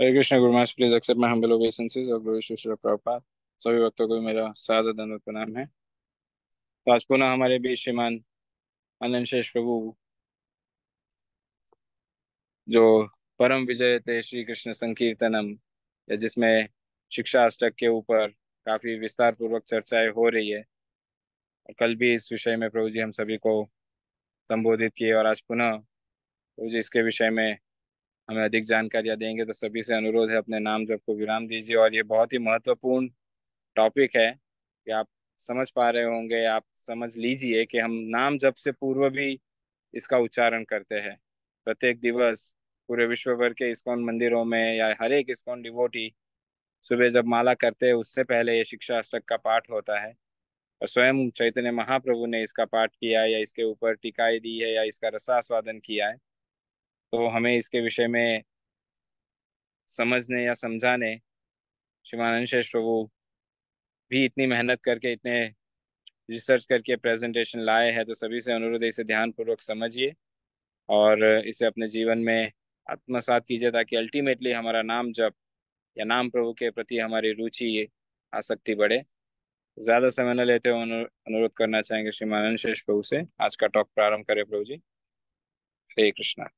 हरे कृष्णा गुरुमास, please accept my humble obeisances और glory to Srila Prabhupada. सभी भक्तों को मेरा सादर दंडवत प्रणाम है। तो आज पुनः हमारे बीच श्रीमान अनंत शेष प्रभु, जो परम विजय थे श्री कृष्ण संकीर्तनम, या जिसमें शिक्षा अष्टक के ऊपर काफी विस्तार पूर्वक चर्चाएं हो रही है। और कल भी इस विषय में प्रभु जी हम सभी को संबोधित किए, और आज पुनः प्रभु जी इसके विषय में हमें अधिक जानकारियां देंगे। तो सभी से अनुरोध है, अपने नाम जप को विराम दीजिए। और ये बहुत ही महत्वपूर्ण टॉपिक है कि आप समझ पा रहे होंगे, आप समझ लीजिए कि हम नाम जप से पूर्व भी इसका उच्चारण करते हैं। प्रत्येक दिवस पूरे विश्व भर के इस्कॉन मंदिरों में, या हर एक इस्कॉन डिवोटी सुबह जब माला करते हैं उससे पहले ये शिक्षा अष्टक का पाठ होता है। और स्वयं चैतन्य महाप्रभु ने इसका पाठ किया है, या इसके ऊपर टीकाएं दी है, या इसका रसास्वादन किया है। तो हमें इसके विषय में समझने या समझाने श्रीमान शेष प्रभु भी इतनी मेहनत करके, इतने रिसर्च करके प्रेजेंटेशन लाए हैं। तो सभी से अनुरोध है, इसे ध्यान पूर्वक समझिए और इसे अपने जीवन में आत्मसात कीजिए, ताकि अल्टीमेटली हमारा नाम जप या नाम प्रभु के प्रति हमारी रुचि, आसक्ति बढ़े। ज्यादा समय न लेते हुए अनुरोध करना चाहेंगे श्रीमान शेष प्रभु से आज का टॉक प्रारंभ करें। प्रभु जी, हरे कृष्णा।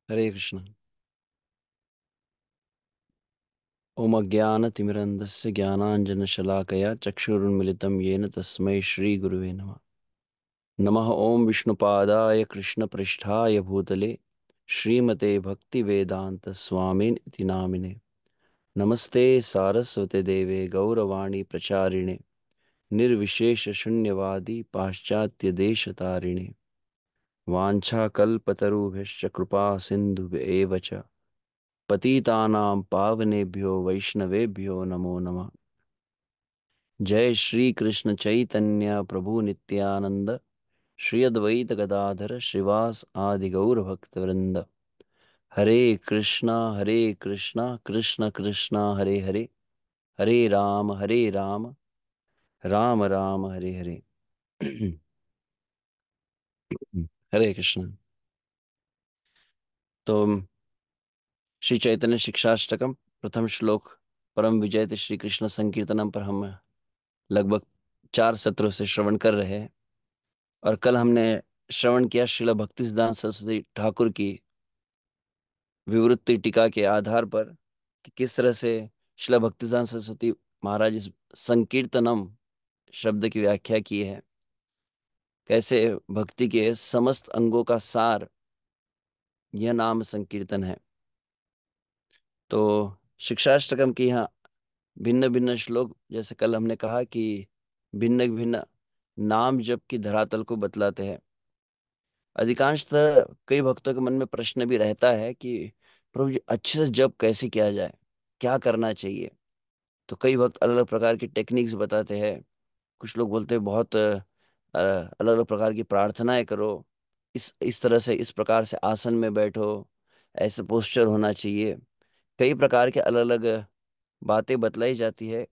हरे कृष्ण। ओम अज्ञानतिमिरन्धस्य ज्ञानाञ्जनशलाकया चक्षुरुन्मिलितं येन तस्मै श्रीगुरुवे नमः। नमः ओम विष्णुपादाय कृष्णपृष्ठाय भूतले श्रीमते भक्तिवेदांत स्वामिन् इति नामिने। नमस्ते सारस्वते देवे गौरवाणी प्रचारिणे निर्विशेष शून्यवादी पाश्चात्य देशतारिणे। वाञ्छाकल्पतरुभ्यश्च कृपा सिन्धुभ्येव च पतितानां पावनेभ्यो वैष्णवेभ्यो नमो नमः। जय श्री कृष्ण चैतन्य प्रभु नित्यानंद श्री अद्वैत गदाधर श्रीवास आदि गौर भक्त वृंद। हरे कृष्णा कृष्ण कृष्णा हरे हरे, हरे राम राम राम हरे हरे। हरे कृष्ण। तो श्री चैतन्य शिक्षाष्टकम प्रथम श्लोक परम विजयते श्री कृष्ण संकीर्तनम पर हम लगभग 4 सत्रों से श्रवण कर रहे हैं। और कल हमने श्रवण किया श्रील भक्तिसिद्धांत सरस्वती ठाकुर की विवृत्ति टीका के आधार पर कि किस तरह से श्रील भक्तिसिद्धांत सरस्वती महाराज इस संकीर्तनम शब्द की व्याख्या की है। कैसे भक्ति के समस्त अंगों का सार यह नाम संकीर्तन है। तो शिक्षाष्टकम की यहाँ भिन्न भिन्न श्लोक, जैसे कल हमने कहा कि भिन्न भिन्न नाम जप की धरातल को बतलाते हैं। अधिकांशतः कई भक्तों के मन में प्रश्न भी रहता है कि प्रभु जी अच्छे से जप कैसे किया जाए, क्या करना चाहिए। तो कई भक्त अलग अलग प्रकार की टेक्निक्स बताते हैं। कुछ लोग बोलते हैं बहुत अलग अलग प्रकार की प्रार्थनाएं करो, इस तरह से इस प्रकार से आसन में बैठो, ऐसे पोस्चर होना चाहिए। कई प्रकार के अलग अलग बातें बतलाई जाती है।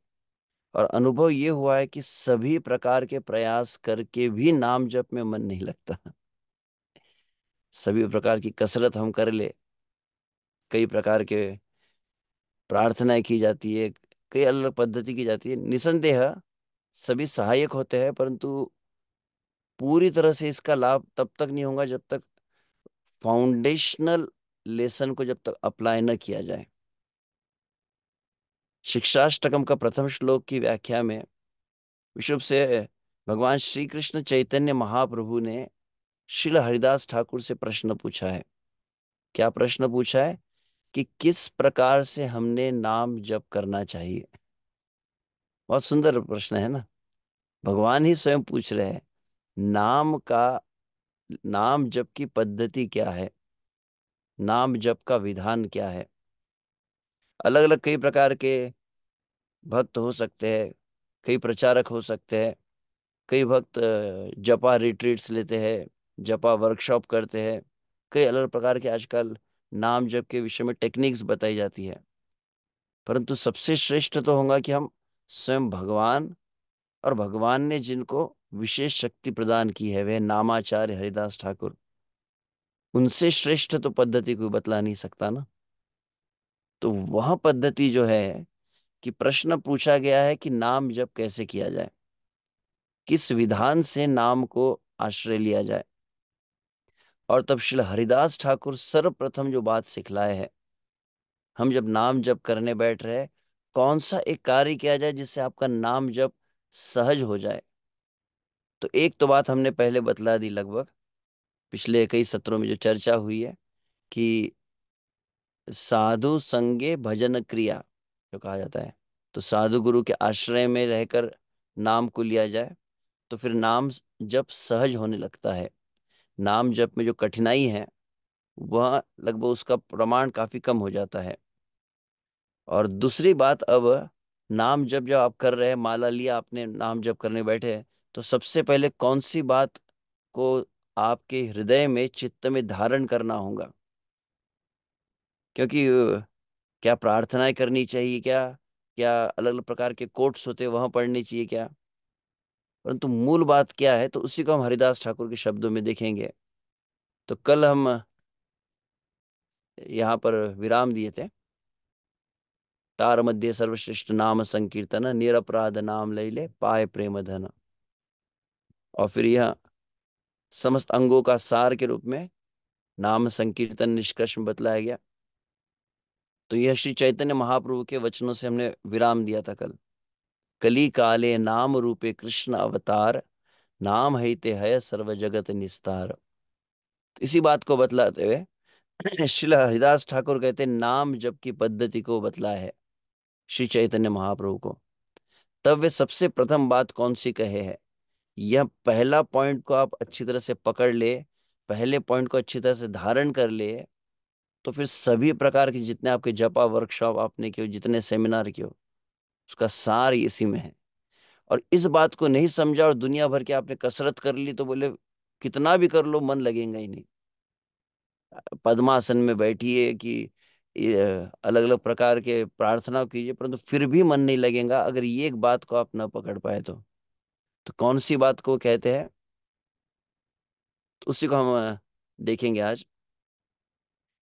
और अनुभव ये हुआ है कि सभी प्रकार के प्रयास करके भी नाम जप में मन नहीं लगता। सभी प्रकार की कसरत हम कर ले, कई प्रकार के प्रार्थनाएं की जाती है, कई अलग अलग पद्धति की जाती है, निसंदेह सभी सहायक होते हैं, परंतु पूरी तरह से इसका लाभ तब तक नहीं होगा जब तक फाउंडेशनल लेसन को जब तक अप्लाई न किया जाए। शिक्षाष्टकम का प्रथम श्लोक की व्याख्या में विशुभ से भगवान श्री कृष्ण चैतन्य महाप्रभु ने श्रील हरिदास ठाकुर से प्रश्न पूछा है। क्या प्रश्न पूछा है? कि किस प्रकार से हमने नाम जप करना चाहिए। बहुत सुंदर प्रश्न है ना। भगवान ही स्वयं पूछ रहे हैं नाम का, नाम जप की पद्धति क्या है, नाम जप का विधान क्या है। अलग अलग कई प्रकार के भक्त हो सकते हैं, कई प्रचारक हो सकते हैं। कई भक्त जपा रिट्रीट्स लेते हैं, जपा वर्कशॉप करते हैं। कई अलग अलग प्रकार के आजकल नाम जप के विषय में टेक्निक्स बताई जाती है। परंतु सबसे श्रेष्ठ तो होगा कि हम स्वयं भगवान, और भगवान ने जिनको विशेष शक्ति प्रदान की है, वह नामाचार्य हरिदास ठाकुर, उनसे श्रेष्ठ तो पद्धति कोई बतला नहीं सकता ना। तो वह पद्धति जो है कि प्रश्न पूछा गया है कि नाम जप कैसे किया जाए, किस विधान से नाम को आश्रय लिया जाए। और तब श्री हरिदास ठाकुर सर्वप्रथम जो बात सिखलाए है, हम जब नाम जप करने बैठ रहे, कौन सा एक कार्य किया जाए जिससे आपका नाम जप सहज हो जाए। तो एक तो बात हमने पहले बतला दी, लगभग पिछले कई सत्रों में जो चर्चा हुई है, कि साधु संगे भजन क्रिया जो कहा जाता है, तो साधु गुरु के आश्रय में रहकर नाम को लिया जाए, तो फिर नाम जप सहज होने लगता है। नाम जप में जो कठिनाई है वह लगभग उसका प्रमाण काफी कम हो जाता है। और दूसरी बात, अब नाम जप जब आप कर रहे हैं, माला लिया आपने, नाम जप करने बैठे हैं, तो सबसे पहले कौन सी बात को आपके हृदय में, चित्त में धारण करना होगा। क्योंकि क्या प्रार्थनाएं करनी चाहिए, क्या क्या अलग अलग प्रकार के कोट्स होते हैं वहां पढ़नी चाहिए क्या, परंतु मूल बात क्या है, तो उसी को हम हरिदास ठाकुर के शब्दों में देखेंगे। तो कल हम यहाँ पर विराम दिए थे, तार मध्य सर्वश्रेष्ठ नाम संकीर्तन, निरपराध नाम लैले पाए प्रेम धन। और फिर यह समस्त अंगों का सार के रूप में नाम संकीर्तन निष्कर्ष में बतलाया गया। तो यह श्री चैतन्य महाप्रभु के वचनों से हमने विराम दिया था कल। कली काले नाम रूपे कृष्ण अवतार, नाम है ते है सर्व जगत निस्तार। तो इसी बात को बतलाते हुए श्रील हरिदास ठाकुर कहते हैं, नाम जप की पद्धति को बतलाया है श्री चैतन्य महाप्रभु को। तब वे सबसे प्रथम बात कौन सी कहे है, यह पहला पॉइंट को आप अच्छी तरह से पकड़ ले, पहले पॉइंट को अच्छी तरह से धारण कर ले, तो फिर सभी प्रकार के जितने आपके जपा वर्कशॉप आपने किए, जितने सेमिनार किए, उसका सार इसी में है। और इस बात को नहीं समझा और दुनिया भर के आपने कसरत कर ली, तो बोले कितना भी कर लो मन लगेगा ही नहीं। पद्मासन में बैठिए कि अलग अलग प्रकार के प्रार्थना कीजिए, परंतु फिर भी मन नहीं लगेगा अगर ये एक बात को आप ना पकड़ पाए तो कौन सी बात को कहते हैं, तो उसी को हम देखेंगे आज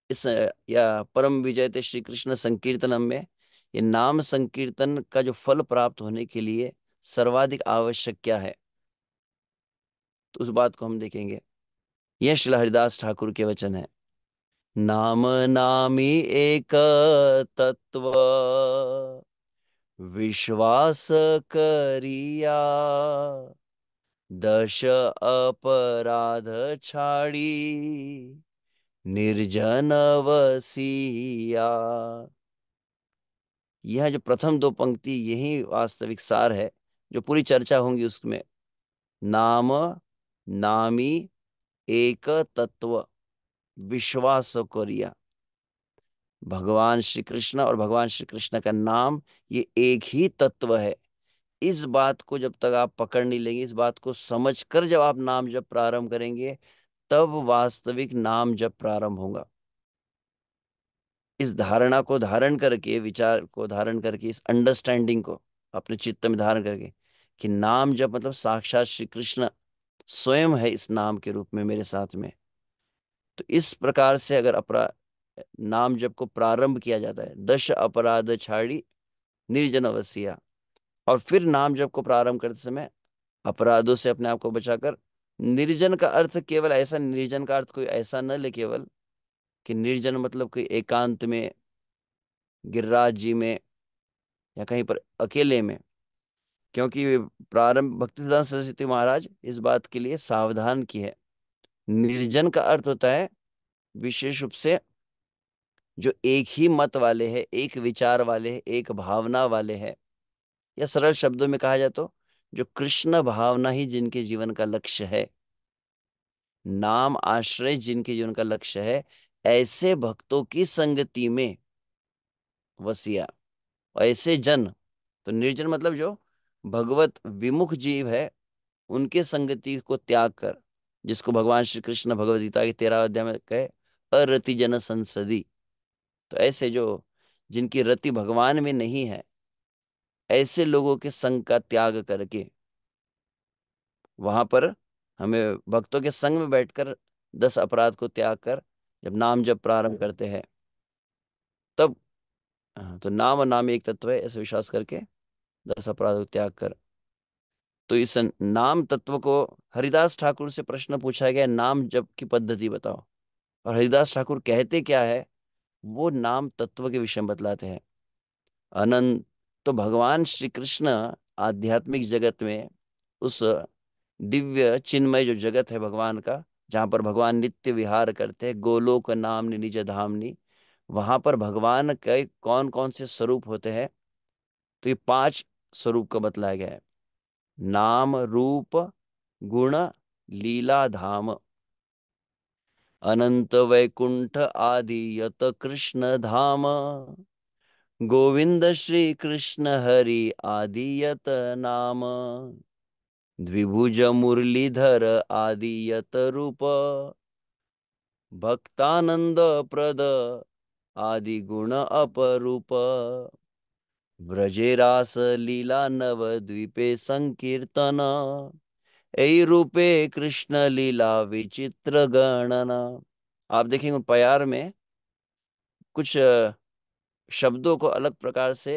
इस या परम विजयते श्री कृष्ण संकीर्तनम में। ये नाम संकीर्तन का जो फल प्राप्त होने के लिए सर्वाधिक आवश्यक क्या है, तो उस बात को हम देखेंगे। यह श्री हरिदास ठाकुर के वचन है। नाम नामी एक तत्व, विश्वास करिया, दश अपराध छाड़ी, निर्जन वसिया। यह जो प्रथम दो पंक्ति, यही वास्तविक सार है जो पूरी चर्चा होंगी उसमें। नाम नामी एक तत्व, विश्वास करिया। भगवान श्री कृष्ण और भगवान श्री कृष्ण का नाम, ये एक ही तत्व है। इस बात को जब तक आप पकड़ नहीं लेंगे, इस बात को समझकर जब आप नाम जब प्रारंभ करेंगे, तब वास्तविक नाम जब प्रारंभ होगा। इस धारणा को धारण करके, विचार को धारण करके, इस अंडरस्टैंडिंग को अपने चित्त में धारण करके कि नाम जप मतलब साक्षात श्री कृष्ण स्वयं है इस नाम के रूप में मेरे साथ में, तो इस प्रकार से अगर नाम जप को प्रारंभ किया जाता है, दश अपराध छाड़ी, निर्जन अवसिया। और फिर नाम जप को प्रारंभ करते समय अपराधों से अपने आप को बचाकर, निर्जन का अर्थ केवल ऐसा, निर्जन का अर्थ कोई ऐसा न ले केवल कि निर्जन मतलब कोई एकांत में, गिरिराज जी में, या कहीं पर अकेले में। क्योंकि प्रारंभ भक्तिसिद्धांत सरस्वती महाराज इस बात के लिए सावधान की है। निर्जन का अर्थ होता है विशेष रूप से जो एक ही मत वाले हैं, एक विचार वाले हैं, एक भावना वाले हैं, या सरल शब्दों में कहा जाए तो जो कृष्ण भावना ही जिनके जीवन का लक्ष्य है, नाम आश्रय जिनके जीवन का लक्ष्य है, ऐसे भक्तों की संगति में वसिया। ऐसे जन, तो निर्जन मतलब जो भगवत विमुख जीव है, उनके संगति को त्याग कर, जिसको भगवान श्री कृष्ण भगवद गीता के 13वें अध्याय में कहे अरति जन संसदी। तो ऐसे जो, जिनकी रति भगवान में नहीं है, ऐसे लोगों के संग का त्याग करके, वहां पर हमें भक्तों के संग में बैठकर 10 अपराध को त्याग कर जब नाम जब प्रारंभ करते हैं तब, हाँ, तो नाम और नाम एक तत्व है ऐसे विश्वास करके 10 अपराध को त्याग कर। तो इस नाम तत्व को हरिदास ठाकुर से प्रश्न पूछा गया, नाम जप की पद्धति बताओ। और हरिदास ठाकुर कहते क्या है, वो नाम तत्व के विषय में बतलाते हैं। अनंत, तो भगवान श्री कृष्ण आध्यात्मिक जगत में, उस दिव्य चिन्मय जो जगत है भगवान का, जहाँ पर भगवान नित्य विहार करते हैं, गोलोक नामनि निज धामनि, वहां पर भगवान के कौन कौन से स्वरूप होते हैं। तो ये 5 स्वरूप का बतलाया गया है। नाम रूप गुण लीला धाम, अनंत वैकुंठ आदि यत कृष्ण धाम, गोविंद श्री कृष्ण हरि आदि यत नाम, द्विभुज मुरलीधर आदि यत रूप, भक्तानंद प्रद आदि गुण अपरूप, ब्रजे रास लीला नवद्वीपे संकीर्तन, ऐ रूपे कृष्ण लीला विचित्र गणना। आप देखेंगे प्यार में कुछ शब्दों को अलग प्रकार से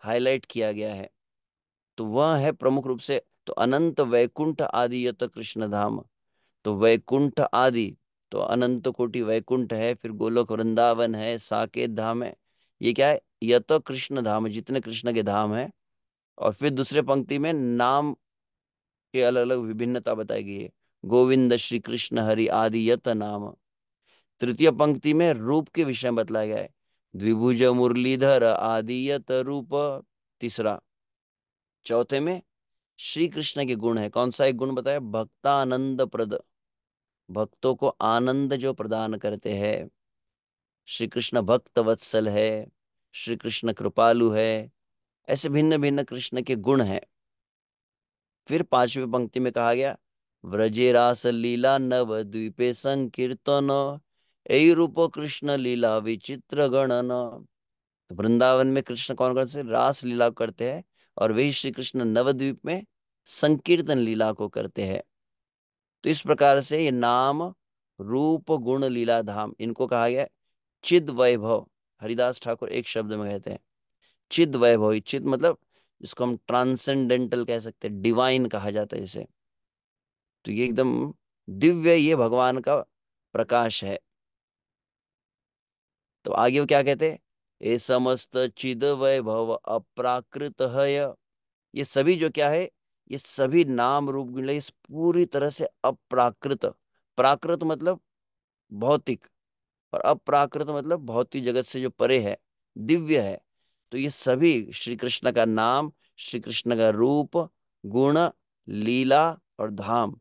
हाईलाइट किया गया है। तो वह है प्रमुख रूप से, तो अनंत वैकुंठ आदि यत कृष्ण धाम, तो वैकुंठ आदि, तो अनंत कोटि वैकुंठ है, फिर गोलोक वृंदावन है, साकेत धाम है। ये क्या है, यत कृष्ण धाम, जितने कृष्ण के धाम है। और फिर दूसरे पंक्ति में नाम के अलग अलग विभिन्नता बताई गई है, गोविंद श्री कृष्ण हरि आदि यत नाम। तृतीय पंक्ति में रूप के विषय में बतलाया गया है, द्विभुज मुरलीधर आदि यत रूप। तीसरा, चौथे में श्री कृष्ण के गुण है, कौन सा एक गुण बताया, भक्तानंद प्रद, भक्तों को आनंद जो प्रदान करते हैं। श्री कृष्ण भक्त वत्सल है, श्री कृष्ण कृपालु है, ऐसे भिन्न भिन्न कृष्ण के गुण हैं। फिर 5वीं पंक्ति में कहा गया, व्रजे रास लीला नव द्वीपे संकीर्तन, ऐ रूप कृष्ण लीला विचित्र गणन। तो वृंदावन में कृष्ण कौन कौन से रास लीला करते हैं, और वही श्री कृष्ण नवद्वीप में संकीर्तन लीला को करते हैं। तो इस प्रकार से ये नाम रूप गुण लीला धाम, इनको कहा गया है चिद वैभव। हरिदास ठाकुर एक शब्द में कहते हैं चिद वैभव। चिद मतलब जिसको हम ट्रांसेंडेंटल कह सकते हैं, डिवाइन कहा जाता है इसे। तो ये एकदम दिव्य, ये भगवान का प्रकाश है। तो आगे वो क्या कहते हैं, ये समस्त चिद वैभव अप्राकृत है। ये सभी जो क्या है, ये सभी नाम रूप गुण इस पूरी तरह से अप्राकृत, प्राकृत मतलब भौतिक, और अप्राकृत मतलब भौतिक जगत से जो परे है, दिव्य है। तो ये सभी श्री कृष्ण का नाम, श्री कृष्ण का रूप, गुण, लीला और धाम,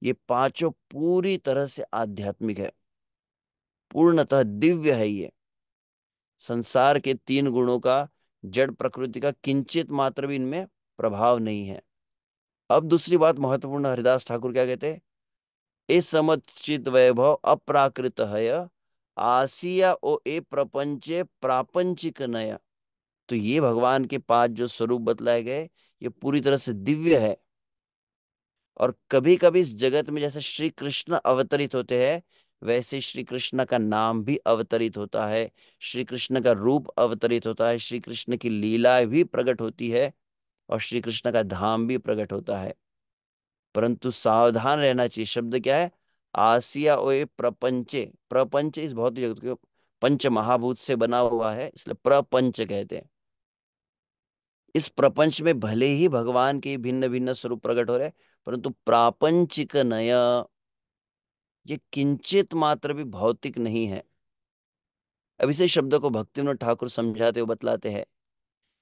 ये पांचों पूरी तरह से आध्यात्मिक है, पूर्णतः दिव्य है। ये संसार के 3 गुणों का, जड़ प्रकृति का किंचित मात्र भी इनमें प्रभाव नहीं है। अब दूसरी बात महत्वपूर्ण, हरिदास ठाकुर क्या कहते हैं, ए समुचित वैभव अप्राकृत है, आसिया ओ ए प्रपंचे प्रापंचिक नया। तो ये भगवान के 5 जो स्वरूप बतलाए गए, ये पूरी तरह से दिव्य है। और कभी कभी इस जगत में जैसे श्री कृष्ण अवतरित होते हैं, वैसे श्री कृष्ण का नाम भी अवतरित होता है, श्री कृष्ण का रूप अवतरित होता है, श्री कृष्ण की लीला भी प्रकट होती है, और श्री कृष्ण का धाम भी प्रकट होता है। परंतु सावधान रहना चाहिए, शब्द क्या है, आसिया ओए प्रपंचे। प्रपंच इस भौतिक जगत के पंच महाभूत से बना हुआ है, इसलिए प्रपंच कहते हैं। इस प्रपंच में भले ही भगवान के भिन्न भिन्न स्वरूप प्रकट हो रहे हैं, परंतु प्रापंचिक नय, ये किंचित मात्र भी भौतिक नहीं है। अब इसे शब्द को भक्तिविनोद ठाकुर समझाते हुए बतलाते हैं,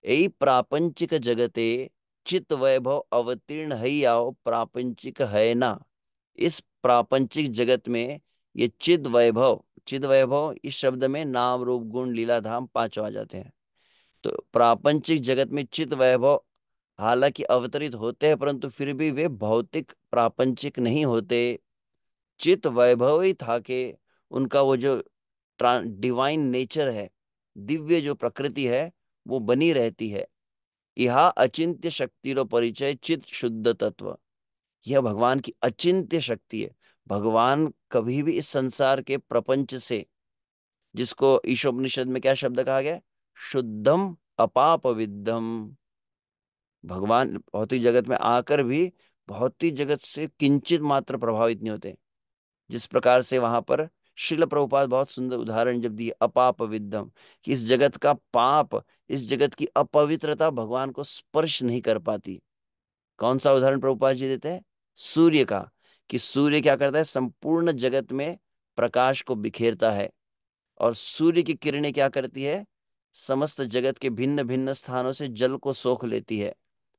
यही प्रापंचिक जगते चित वैभव अवतीर्ण है आओ प्रापंचिक है ना। इस प्रापंचिक जगत में ये चिद वैभव, चिद वैभव इस शब्द में नाम रूप गुण लीला धाम पांचों आ जाते हैं। तो प्रापंचिक जगत में चित वैभव हालांकि अवतरित होते हैं, परंतु फिर भी वे भौतिक प्रापंचिक नहीं होते। चित वैभव ही था कि उनका वो जो डिवाइन नेचर है, दिव्य जो प्रकृति है, वो बनी रहती है। यह अचिंत्य शक्ति रो परिचय चित शुद्ध तत्व, यह भगवान की अचिंत्य शक्ति है। भगवान कभी भी इस संसार के प्रपंच से, जिसको ईशोपनिषद में क्या शब्द कहा गया है? शुद्धम अपाप विद्धम। भगवान भौतिक जगत में आकर भी भौतिक जगत से किंचित मात्र प्रभावित नहीं होते। जिस प्रकार से वहां पर श्रील प्रभुपाद बहुत सुंदर उदाहरण जब दिए अपाप विद्धम, कि इस जगत का पाप, इस जगत की अपवित्रता भगवान को स्पर्श नहीं कर पाती। कौन सा उदाहरण प्रभुपाद जी देते हैं? सूर्य का। कि सूर्य क्या करता है? संपूर्ण जगत में प्रकाश को बिखेरता है। और सूर्य की किरणें क्या करती है? समस्त जगत के भिन्न भिन्न स्थानों से जल को सोख लेती है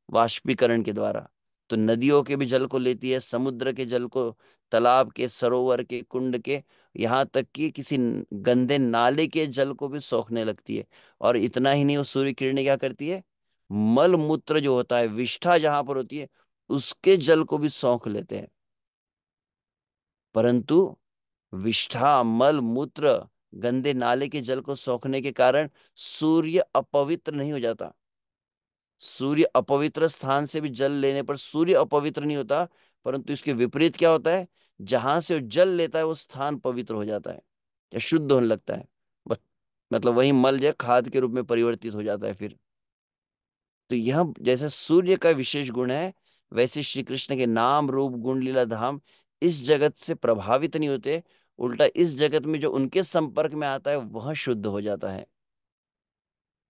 वाष्पीकरण के द्वारा। तो नदियों के भी जल को लेती है, समुद्र के जल को, तालाब के, सरोवर के, कुंड के, यहाँ तक कि किसी गंदे नाले के जल को भी सोखने लगती है। और इतना ही नहीं, वो सूर्य किरणें क्या करती है? मल मूत्र जो होता है, विष्ठा जहां पर होती है, उसके जल को भी सोख लेते हैं। परंतु विष्ठा, मल मूत्र, गंदे नाले के जल को सोखने के कारण सूर्य अपवित्र नहीं हो जाता। सूर्य अपवित्र स्थान से भी जल लेने पर सूर्य अपवित्र नहीं होता, परंतु इसके विपरीत क्या होता है? जहां से वो जल लेता है वो स्थान पवित्र हो जाता है या शुद्ध होने लगता है। बस, मतलब वही मल जो है खाद के रूप में परिवर्तित हो जाता है फिर। तो यह जैसे सूर्य का विशेष गुण है, वैसे श्री कृष्ण के नाम रूप गुण लीला धाम इस जगत से प्रभावित नहीं होते। उल्टा इस जगत में जो उनके संपर्क में आता है वह शुद्ध हो जाता है।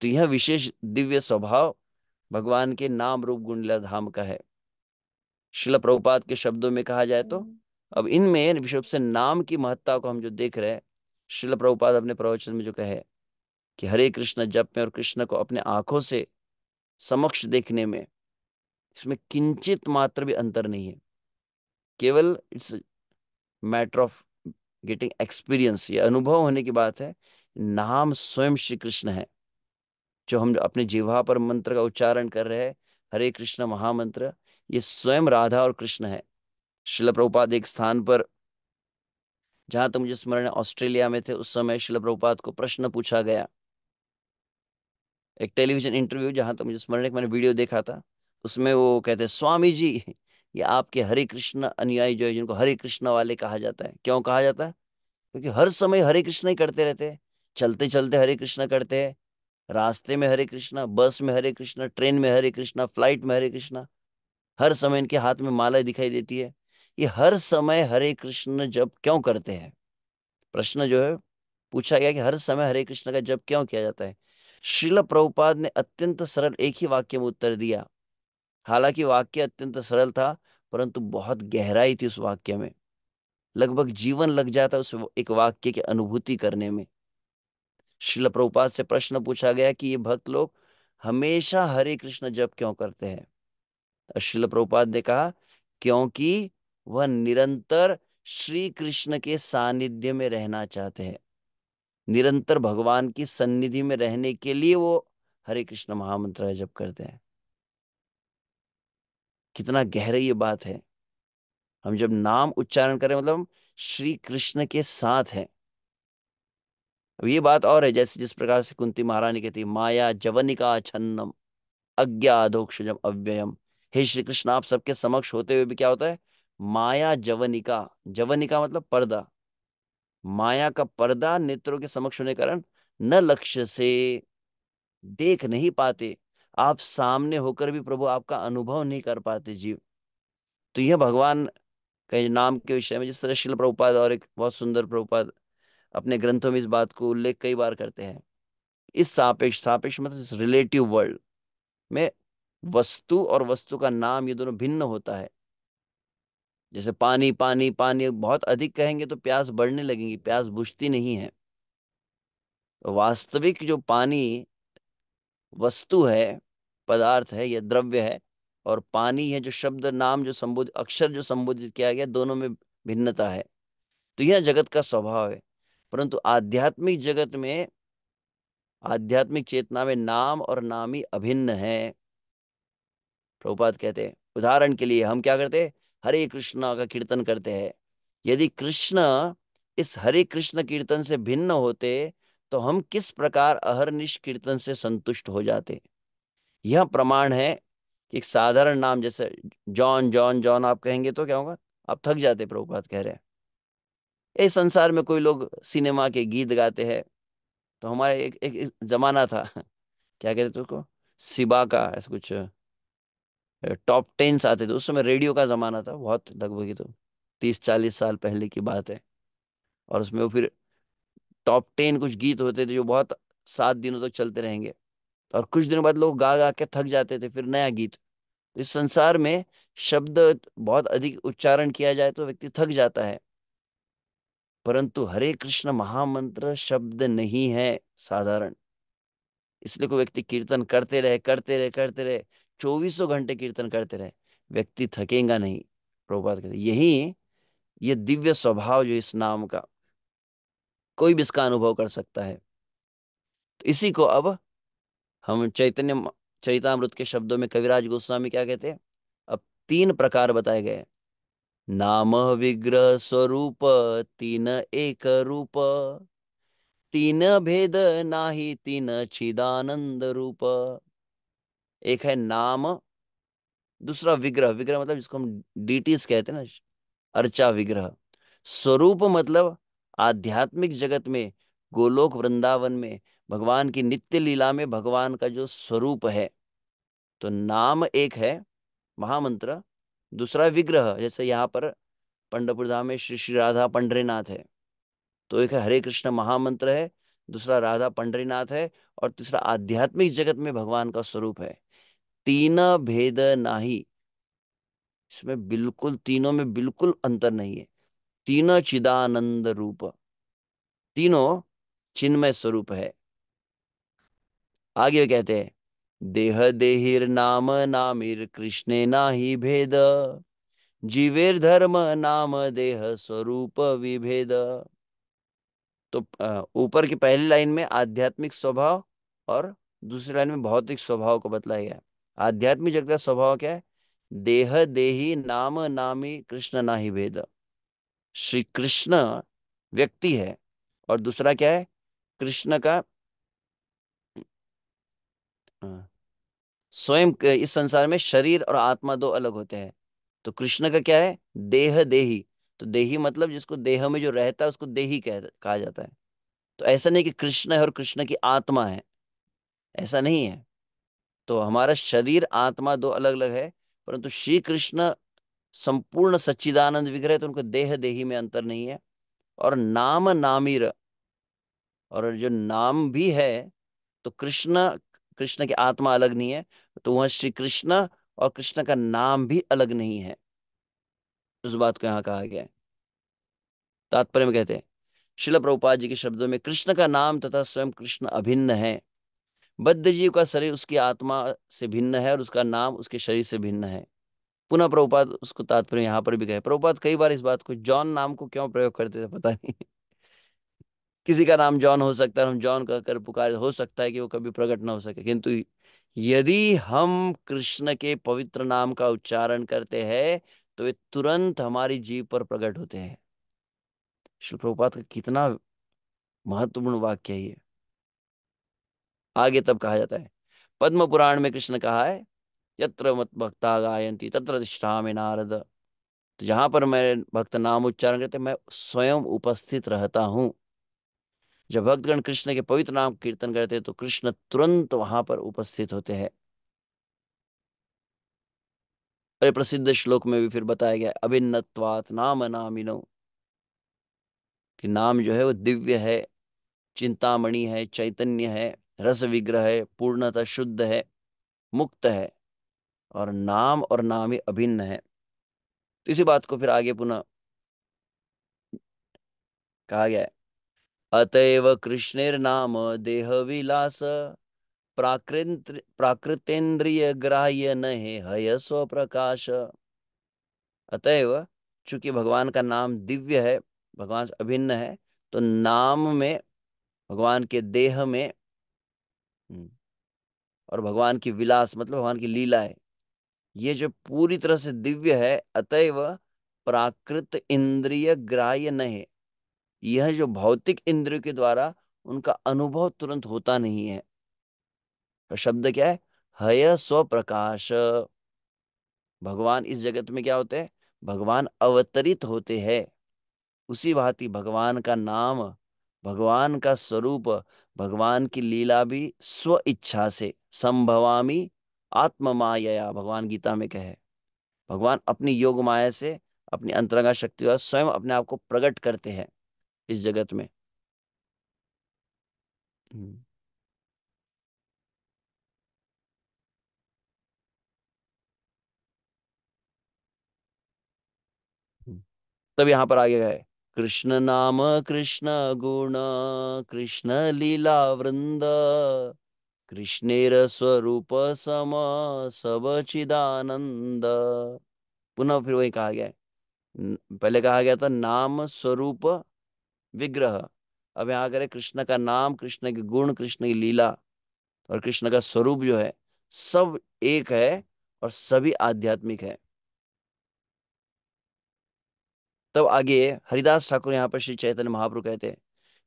तो यह विशेष दिव्य स्वभाव भगवान के नाम रूप गुण लीला धाम का है। शिला प्रभुपाद के शब्दों में कहा जाए तो अब इनमें विशेष रूप से नाम की महत्ता को हम जो देख रहे हैं, शिला प्रभुपाद अपने प्रवचन में जो कहे कि हरे कृष्ण जप में और कृष्ण को अपने आंखों से समक्ष देखने में, इसमें किंचित मात्र भी अंतर नहीं है। केवल it's matter of getting experience, ये अनुभव होने की बात है। नाम स्वयं श्री कृष्ण है। जो हम अपने जिह्वा पर मंत्र का उच्चारण कर रहे हैं, हरे कृष्ण महामंत्र, ये स्वयं राधा और कृष्ण है। शिल प्रभुपाद एक स्थान पर, जहां तक मुझे स्मरण है ऑस्ट्रेलिया में थे उस समय, शिल प्रभुपाद को प्रश्न पूछा गया, एक टेलीविजन इंटरव्यू, जहां तक मुझे स्मरण है कि मैंने वीडियो देखा था। उसमें वो कहते, स्वामी जी, ये आपके हरे कृष्ण अनुयायी जो है, जिनको हरे कृष्ण वाले कहा जाता है, क्यों कहा जाता है? क्योंकि हर समय हरे कृष्ण ही करते रहते हैं। चलते चलते हरे कृष्ण करते हैं, रास्ते में हरे कृष्णा, बस में हरे कृष्णा, ट्रेन में हरे कृष्णा, फ्लाइट में हरे कृष्णा। हर समय इनके हाथ में माला दिखाई देती है। ये हर समय हरे कृष्ण जप क्यों करते हैं? प्रश्न जो है पूछा गया कि हर समय हरे कृष्ण का जप क्यों किया जाता है। श्रील प्रभुपाद ने अत्यंत सरल एक ही वाक्य में उत्तर दिया। हालांकि वाक्य अत्यंत सरल था, परंतु बहुत गहराई थी उस वाक्य में। लगभग जीवन लग जाता उस एक वाक्य की अनुभूति करने में। श्रील प्रभुपाद से प्रश्न पूछा गया कि ये भक्त लोग हमेशा हरे कृष्ण जप क्यों करते हैं? तो श्रील प्रभुपाद ने कहा, क्योंकि वह निरंतर श्री कृष्ण के सानिध्य में रहना चाहते हैं। निरंतर भगवान की सन्निधि में रहने के लिए वो हरे कृष्ण महामंत्र जप करते हैं। कितना गहरा ये बात है। हम जब नाम उच्चारण करें, मतलब हम श्री कृष्ण के साथ हैं। अब ये बात और है, जैसे जिस प्रकार से कुंती महारानी कहती है, माया जवनिका छन्नम अज्ञाधोक्षजम अव्ययम। हे श्री कृष्ण, आप सबके समक्ष होते हुए भी क्या होता है? माया जवनिका, जवनिका मतलब पर्दा, माया का पर्दा नेत्रों के समक्ष होने के कारण न लक्ष्य से देख नहीं पाते। आप सामने होकर भी प्रभु आपका अनुभव नहीं कर पाते जीव। तो यह भगवान के नाम के विषय में जिस तरह शिल प्रभुपाद और एक बहुत सुंदर प्रभुपाद अपने ग्रंथों में इस बात को उल्लेख कई बार करते हैं। इस सापेक्ष, सापेक्ष मतलब इस रिलेटिव वर्ल्ड में वस्तु और वस्तु का नाम, ये दोनों भिन्न होता है। जैसे पानी पानी पानी बहुत अधिक कहेंगे तो प्यास बढ़ने लगेगी, प्यास बुझती नहीं है। तो वास्तविक जो पानी वस्तु है, पदार्थ है या द्रव्य है, और पानी है जो शब्द नाम जो संबोधित अक्षर जो संबोधित किया गया, दोनों में भिन्नता है। तो यह जगत का स्वभाव है। परंतु आध्यात्मिक जगत में, आध्यात्मिक चेतना में नाम और नामी अभिन्न है। प्रभुपाद कहते हैं, उदाहरण के लिए हम क्या करते हैं? हरे कृष्णा का कीर्तन करते हैं। यदि कृष्ण इस हरे कृष्ण कीर्तन से भिन्न होते तो हम किस प्रकार अहरनिश कीर्तन से संतुष्ट हो जाते। यह प्रमाण है कि एक साधारण नाम जैसे जॉन जॉन जॉन आप कहेंगे तो क्या होगा? आप थक जाते, प्रभुपाद कह रहे हैं। इस संसार में कोई लोग सिनेमा के गीत गाते हैं। तो हमारे एक जमाना था क्या कहते थे उसको, सिबा का ऐसा कुछ टॉप टेन्स आते थे उस समय, रेडियो का जमाना था बहुत, लगभग ही तो 30-40 साल पहले की बात है। और उसमें वो फिर टॉप 10 कुछ गीत होते थे जो बहुत 7 दिनों तक चलते रहेंगे। और कुछ दिनों बाद लोग गा गा के थक जाते थे, फिर नया गीत। तो इस संसार में शब्द बहुत अधिक उच्चारण किया जाए तो व्यक्ति थक जाता है, परंतु हरे कृष्ण महामंत्र शब्द नहीं है साधारण। इसलिए कोई व्यक्ति कीर्तन करते रहे करते रहे करते रहे, 2400 घंटे कीर्तन करते रहे, व्यक्ति थकेगा नहीं। प्रभुपाद कहते यही, ये दिव्य स्वभाव जो इस नाम का, कोई भी इसका अनुभव कर सकता है। तो इसी को अब हम चैतामृत के शब्दों में कविराज गोस्वामी क्या कहते हैं, अब 3 प्रकार बताए गए हैं। नाम विग्रह स्वरूप, तीन एक रूप, तीन भेद नाही, तीन चिदानंद रूप। एक है नाम, दूसरा विग्रह, विग्रह मतलब जिसको हम डीटीज कहते हैं ना, अर्चा विग्रह। स्वरूप मतलब आध्यात्मिक जगत में, गोलोक वृंदावन में भगवान की नित्य लीला में भगवान का जो स्वरूप है। तो नाम एक है महामंत्र, दूसरा विग्रह, जैसे यहाँ पर पंढरपुर धाम में श्री श्री राधा पंढरीनाथ है, तो एक है हरे कृष्ण महामंत्र है, दूसरा राधा पंढरीनाथ है, और तीसरा आध्यात्मिक जगत में भगवान का स्वरूप है। तीन भेद नाही, इसमें बिल्कुल तीनों में बिल्कुल अंतर नहीं है। तीनों चिदानंद रूप, तीनों चिन्मय स्वरूप है। आगे वे कहते हैं, देह देहिर नाम नामिर कृष्णे नाही भेद, जीवेर धर्म नाम देह स्वरूप विभेद। तो ऊपर की पहली लाइन में आध्यात्मिक स्वभाव और दूसरी लाइन में भौतिक स्वभाव को बतलाया गया है। आध्यात्मिक जगत का स्वभाव क्या है, देह देही नाम नामी कृष्ण नाही भेद। श्री कृष्ण व्यक्ति है, और दूसरा क्या है, कृष्ण का अ, स्वयं इस संसार में शरीर और आत्मा दो अलग होते हैं। तो कृष्ण का क्या है, देह देही। तो देही मतलब जिसको देह में जो रहता है उसको देही कहा जाता है। तो ऐसा नहीं कि कृष्ण है और कृष्ण की आत्मा है, ऐसा नहीं है। तो हमारा शरीर आत्मा दो अलग अलग है, परंतु श्री कृष्ण संपूर्ण सच्चिदानंद विग्रह है, तो उनको देह देही में अंतर नहीं है। और नाम नामीर, और जो नाम भी है, तो कृष्ण, कृष्ण की आत्मा अलग नहीं है, तो वह श्री कृष्ण और कृष्ण का नाम भी अलग नहीं है। उस बात को यहाँ कहा गया है। तात्पर्य में कहते हैं, शिल प्रभुपाद जी के शब्दों में, कृष्ण का नाम तथा स्वयं कृष्ण अभिन्न है। बद्ध जीव का शरीर उसकी आत्मा से भिन्न है और उसका नाम उसके शरीर से भिन्न है। पुनः प्रभुपाद उसको तात्पर्य यहाँ पर भी कहे, प्रभुपाद कई बार इस बात को, जॉन नाम को क्यों प्रयोग करते थे पता नहीं किसी का नाम जॉन हो सकता है, हम जॉन कहकर पुकार, हो सकता है कि वो कभी प्रकट ना हो सके, किंतु यदि हम कृष्ण के पवित्र नाम का उच्चारण करते हैं तो वे तुरंत हमारी जीभ पर प्रकट होते हैं। श्री प्रभुपाद का कितना महत्वपूर्ण वाक्य है ये। आगे तब कहा जाता है, पद्म पुराण में कृष्ण कहा है, यत्र मत भक्ता गायंती तत्र तिष्ठामि नारद। तो जहां पर मेरे भक्त नाम उच्चारण करते मैं स्वयं उपस्थित रहता हूं। जब भक्तगण कृष्ण के पवित्र नाम कीर्तन करते हैं तो कृष्ण तुरंत वहां पर उपस्थित होते हैं। और ये प्रसिद्ध श्लोक में भी फिर बताया गया है, अभिन्नत्वात् नाम नामिनो, कि नाम जो है वो दिव्य है, चिंतामणि है, चैतन्य है, रस विग्रह है, पूर्णतः शुद्ध है, मुक्त है, और नाम और नाम ही अभिन्न है। तो इसी बात को फिर आगे पुनः कहा गया है, अतएव कृष्णेर नाम देह विलास, प्राकृतेन्द्रिय ग्राह्य नहे हय स्व प्रकाश। अतएव चूंकि भगवान का नाम दिव्य है, भगवान से अभिन्न है, तो नाम में, भगवान के देह में, हम्म, और भगवान की विलास मतलब भगवान की लीला है, ये जो पूरी तरह से दिव्य है। अतएव प्राकृत इंद्रिय ग्राह्य नहीं, यह जो भौतिक इंद्रियों के द्वारा उनका अनुभव तुरंत होता नहीं है। तो शब्द क्या है, हय स्व प्रकाश। भगवान इस जगत में क्या होते हैं, भगवान अवतरित होते हैं। उसी भांति भगवान का नाम, भगवान का स्वरूप, भगवान की लीला भी स्व इच्छा से संभवामी आत्म मायया, भगवान गीता में कहे। भगवान अपनी योग माया से, अपनी अंतरंगा शक्ति द्वारा स्वयं अपने आप को प्रकट करते हैं इस जगत में। हम्म, हम्म। तब यहां पर आगे गए, कृष्ण नाम कृष्ण गुण, कृष्ण लीला वृंद, कृष्णेर स्वरूप सम सब चिदानंद। पुनः फिर वही कहा गया है। पहले कहा गया था नाम स्वरूप विग्रह, अब यहाँ करे कृष्ण का नाम, कृष्ण के गुण, कृष्ण की लीला और कृष्ण का स्वरूप जो है सब एक है और सभी आध्यात्मिक है। तब आगे हरिदास ठाकुर यहाँ पर श्री चैतन्य महाप्रभु कहते हैं,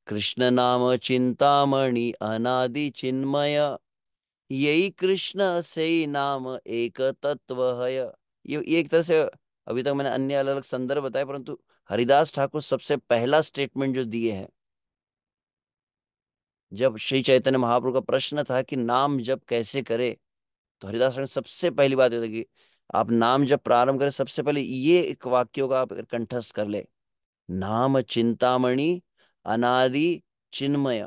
कृष्ण नाम चिंतामणि अनादि चिन्मय, यही कृष्ण से ही नाम एक तत्व है। ये एक तरह से, अभी तक मैंने अन्य अलग अलग संदर्भ बताए, परंतु हरिदास ठाकुर सबसे पहला स्टेटमेंट जो दिए हैं, जब श्री चैतन्य महाप्रभु का प्रश्न था कि नाम जप कैसे करे, तो हरिदास ठाकुर ने सबसे पहली बात ये थी कि आप नाम जब प्रारंभ करें सबसे पहले ये एक वाक्यों का आप कंठस्थ कर ले, नाम चिंतामणि अनादि चिन्मय,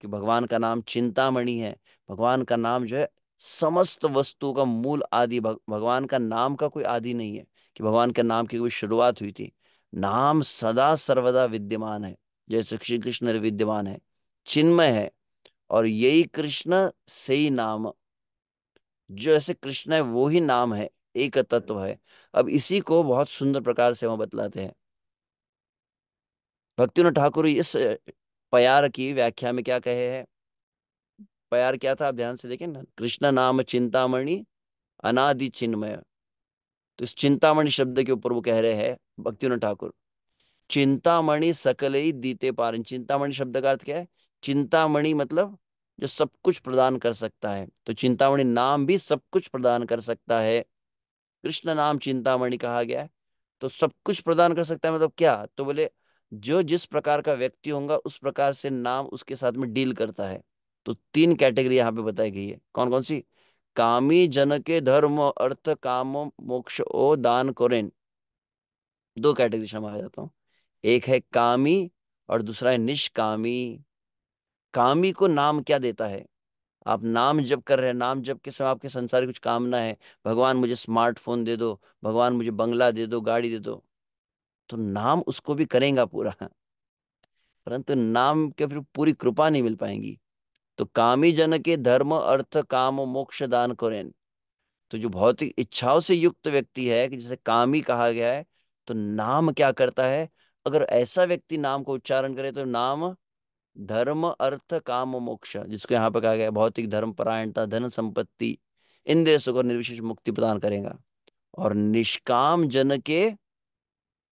कि भगवान का नाम चिंतामणि है। भगवान का नाम जो है समस्त वस्तु का मूल आदि, भगवान का नाम का कोई आदि नहीं है कि भगवान के नाम की कोई शुरुआत हुई थी। नाम सदा सर्वदा विद्यमान है, जैसे श्री कृष्ण विद्यमान है, चिन्मय है, और यही कृष्ण से ही नाम, जो ऐसे कृष्ण है वो ही नाम है, एक तत्व है। अब इसी को बहुत सुंदर प्रकार से वह बतलाते हैं भक्तिनाथ ठाकुर इस प्यार की व्याख्या में क्या कहे हैं। प्यार क्या था आप ध्यान से देखें ना, कृष्ण नाम चिंतामणि अनादि चिन्मय। तो इस चिंतामणि शब्द के ऊपर वो कह रहे हैं भक्तिनाथ ठाकुर, चिंतामणि सकल ही दीते पारन। चिंतामणि शब्द का अर्थ क्या है? चिंतामणि मतलब जो सब कुछ प्रदान कर सकता है, तो चिंतामणि नाम भी सब कुछ प्रदान कर सकता है। कृष्ण नाम चिंतामणि कहा गया है, तो सब कुछ प्रदान कर सकता है मतलब क्या? तो बोले जो जिस प्रकार का व्यक्ति होगा उस प्रकार से नाम उसके साथ में डील करता है। तो तीन कैटेगरी यहाँ पे बताई गई है, कौन कौन सी? कामी जन के धर्म अर्थ काम मोक्ष ओ दान करें। दो कैटेगरी से मैं आ जाता हूँ, एक है कामी और दूसरा है निष्कामी। कामी को नाम क्या देता है? आप नाम जप कर रहे हैं, नाम जप के समय आपके संसार की कुछ कामना है, भगवान मुझे स्मार्टफोन दे दो, भगवान मुझे बंगला दे दो, गाड़ी दे दो, तो नाम उसको भी करेगा पूरा, परंतु नाम के फिर पूरी कृपा नहीं मिल पाएंगी। तो कामी जन के धर्म अर्थ काम मोक्ष दान करें। तो जो भौतिक इच्छाओं से युक्त व्यक्ति है, कि जैसे कामी कहा गया है, तो नाम क्या करता है? अगर ऐसा व्यक्ति नाम को उच्चारण करे तो नाम धर्म अर्थ काम मोक्ष, जिसको यहाँ पे कहा गया है, भौतिक धर्म परायणता धन संपत्ति इंद्रिय सुख और निर्विशेष मुक्ति प्रदान करेगा। और निष्काम जन के,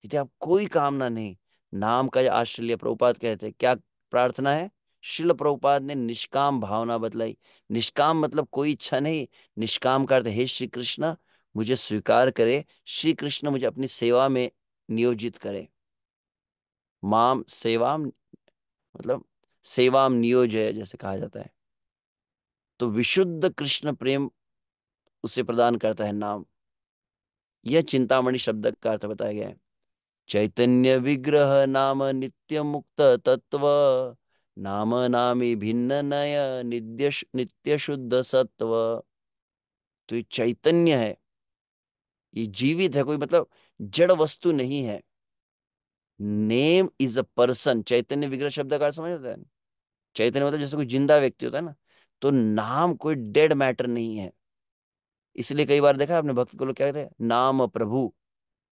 यदि आप कोई कामना नहीं, नाम का आश्रय प्रभुपाद कहते हैं क्या प्रार्थना है? शिल प्रभुपाद ने निष्काम भावना बतलाई। निष्काम मतलब कोई इच्छा नहीं, निष्काम का अर्थ हे श्री कृष्ण मुझे स्वीकार करे, श्री कृष्ण मुझे अपनी सेवा में नियोजित करे। माम सेवाम मतलब सेवाम नियोजय जैसे कहा जाता है। तो विशुद्ध कृष्ण प्रेम उसे प्रदान करता है नाम। यह चिंतामणि शब्द का अर्थ बताया गया है। चैतन्य विग्रह नाम नित्य मुक्त तत्व, नाम नामी भिन्न नय नित्य शुद्ध सत्व। तो ये चैतन्य है, ये जीवित है, कोई मतलब जड़ वस्तु नहीं है। नेम इज अ पर्सन, चैतन्य विग्रह शब्द का अर्थ समझ होता है? चैतन्य मतलब जैसे कोई जिंदा व्यक्ति होता है ना, तो नाम कोई डेड मैटर नहीं है। इसलिए कई बार देखा आपने भक्त को लोग क्या कहते हैं, नाम प्रभु,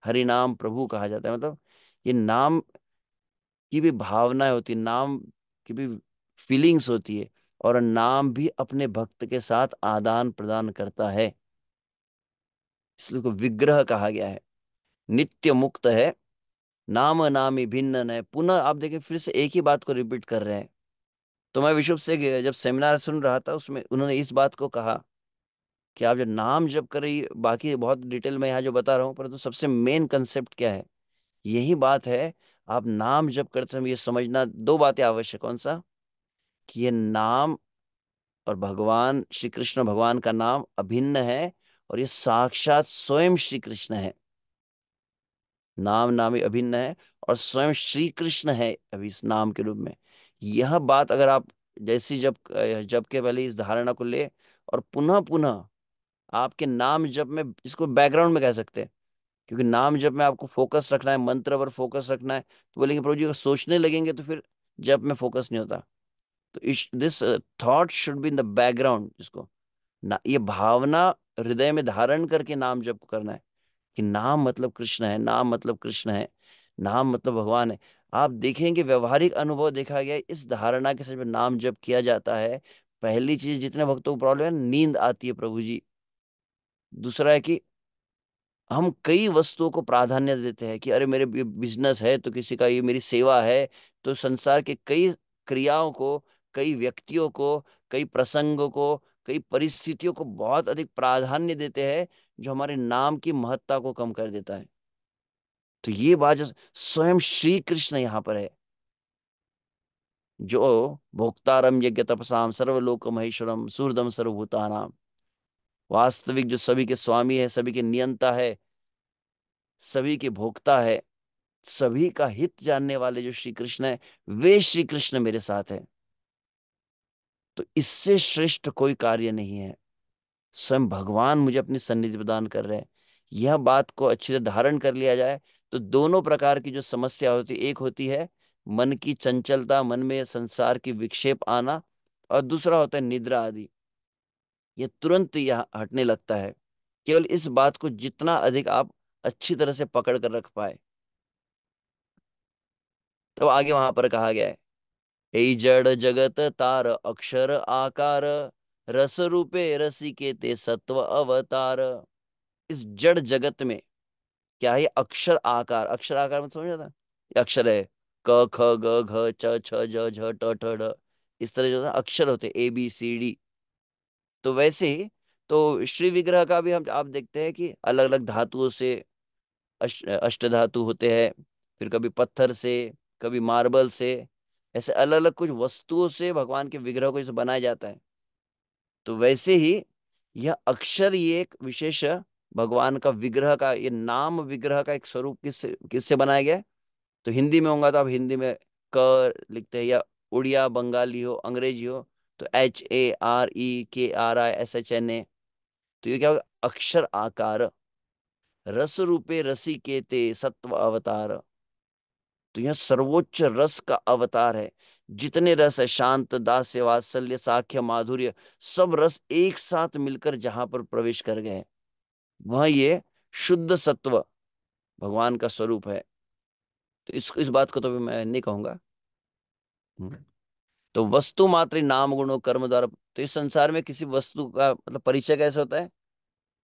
हरि नाम प्रभु कहा जाता है। मतलब ये नाम की भी भावनाएं होती है, नाम की भी फीलिंग्स होती है, और नाम भी अपने भक्त के साथ आदान प्रदान करता है, इसलिए उसको विग्रह कहा गया है। नित्य मुक्त है, नाम नामी भिन्न है। पुनः आप देखिए फिर से एक ही बात को रिपीट कर रहे हैं। तो मैं विशुभ से जब सेमिनार सुन रहा था उसमें उन्होंने इस बात को कहा कि आप जब नाम जब कर रही, बाकी बहुत डिटेल में यहाँ जो बता रहा हूँ, परंतु सबसे मेन कंसेप्ट क्या है? यही बात है, आप नाम जप करते समय ये समझना दो बातें आवश्यक। कौन सा? कि ये नाम और भगवान श्री कृष्ण भगवान का नाम अभिन्न है, और ये साक्षात स्वयं श्री कृष्ण है। नाम नाम ही अभिन्न है, और स्वयं श्री कृष्ण है अभी इस नाम के रूप में। यह बात अगर आप जैसी जब जब के पहले इस धारणा को ले, और पुनः पुनः आपके नाम जप में, इसको बैकग्राउंड में कह सकते हैं, क्योंकि नाम जप में आपको फोकस रखना है, मंत्र पर फोकस रखना है। तो बोलेंगे प्रभु जी अगर सोचने लगेंगे तो फिर जप में फोकस नहीं होता। तो this thought should be in the background, जिसको ना ये भावना हृदय में धारण करके नाम जप करना है कि नाम मतलब कृष्ण है, नाम मतलब कृष्ण है, नाम मतलब भगवान है। आप देखेंगे व्यवहारिक अनुभव देखा गया है, इस धारणा के साथ जब नाम जप किया जाता है, पहली चीज जितने भक्तों को प्रॉब्लम है, नींद आती है प्रभु जी। दूसरा है कि हम कई वस्तुओं को प्राधान्य देते हैं कि अरे मेरे बिजनेस है, तो किसी का ये मेरी सेवा है, तो संसार के कई क्रियाओं को, कई व्यक्तियों को, कई प्रसंगों को, कई परिस्थितियों को बहुत अधिक प्राधान्य देते हैं, जो हमारे नाम की महत्ता को कम कर देता है। तो ये बात जो स्वयं श्री कृष्ण यहाँ पर है, जो भोक्तारम यज्ञ तपसाम सर्वलोक महेश्वरम सूर्यदम सर्वभूतानाम, वास्तविक जो सभी के स्वामी है, सभी के नियंता है, सभी के भोक्ता है, सभी का हित जानने वाले जो श्री कृष्ण है, वे श्री कृष्ण मेरे साथ है। तो इससे श्रेष्ठ कोई कार्य नहीं है। स्वयं भगवान मुझे अपनी सन्निधि प्रदान कर रहे हैं। यह बात को अच्छी तरह धारण कर लिया जाए तो दोनों प्रकार की जो समस्या होती है, एक होती है मन की चंचलता, मन में संसार की विक्षेप आना, और दूसरा होता है निद्रा आदि, ये तुरंत यह हटने लगता है। केवल इस बात को जितना अधिक आप अच्छी तरह से पकड़ कर रख पाए। तो आगे वहां पर कहा गया है, ए जड़ जगत तार अक्षर आकार, रस रूपे रसिके ते सत्व अवतार। इस जड़ जगत में क्या है? अक्षर आकार, अक्षर आकार में समझ आता? ये अक्षर है, क ख ग घ च छ ज झ ट ठ ड, इस तरह जो है अक्षर होते ए बी सी डी। तो वैसे ही तो श्री विग्रह का भी हम आप देखते हैं कि अलग अलग धातुओं से अष्ट धातु होते हैं, फिर कभी पत्थर से, कभी मार्बल से, ऐसे अलग अलग कुछ वस्तुओं से भगवान के विग्रह को इसे बनाया जाता है। तो वैसे ही यह अक्षर, ये एक विशेष भगवान का विग्रह का, ये नाम विग्रह का एक स्वरूप किससे किससे बनाया गया है? तो हिंदी में होगा तो आप हिंदी में क लिखते हैं, या उड़िया बंगाली हो अंग्रेजी हो तो HAREKRISHNA। तो ये क्या होगा? अक्षर आकार, रस रूपे रसिकेते सत्व अवतार। तो यह सर्वोच्च रस का अवतार है। जितने रस है, शांत, दास्य, वात्सल्य, साख्य, माधुर्य, सब रस एक साथ मिलकर जहां पर प्रवेश कर गए हैं, वह ये शुद्ध सत्व भगवान का स्वरूप है। तो इस बात को तो भी मैं नहीं कहूंगा। हम्म। तो वस्तु मात्र नाम गुणों कर्म द्वारा, तो इस संसार में किसी वस्तु का मतलब परिचय कैसे होता है?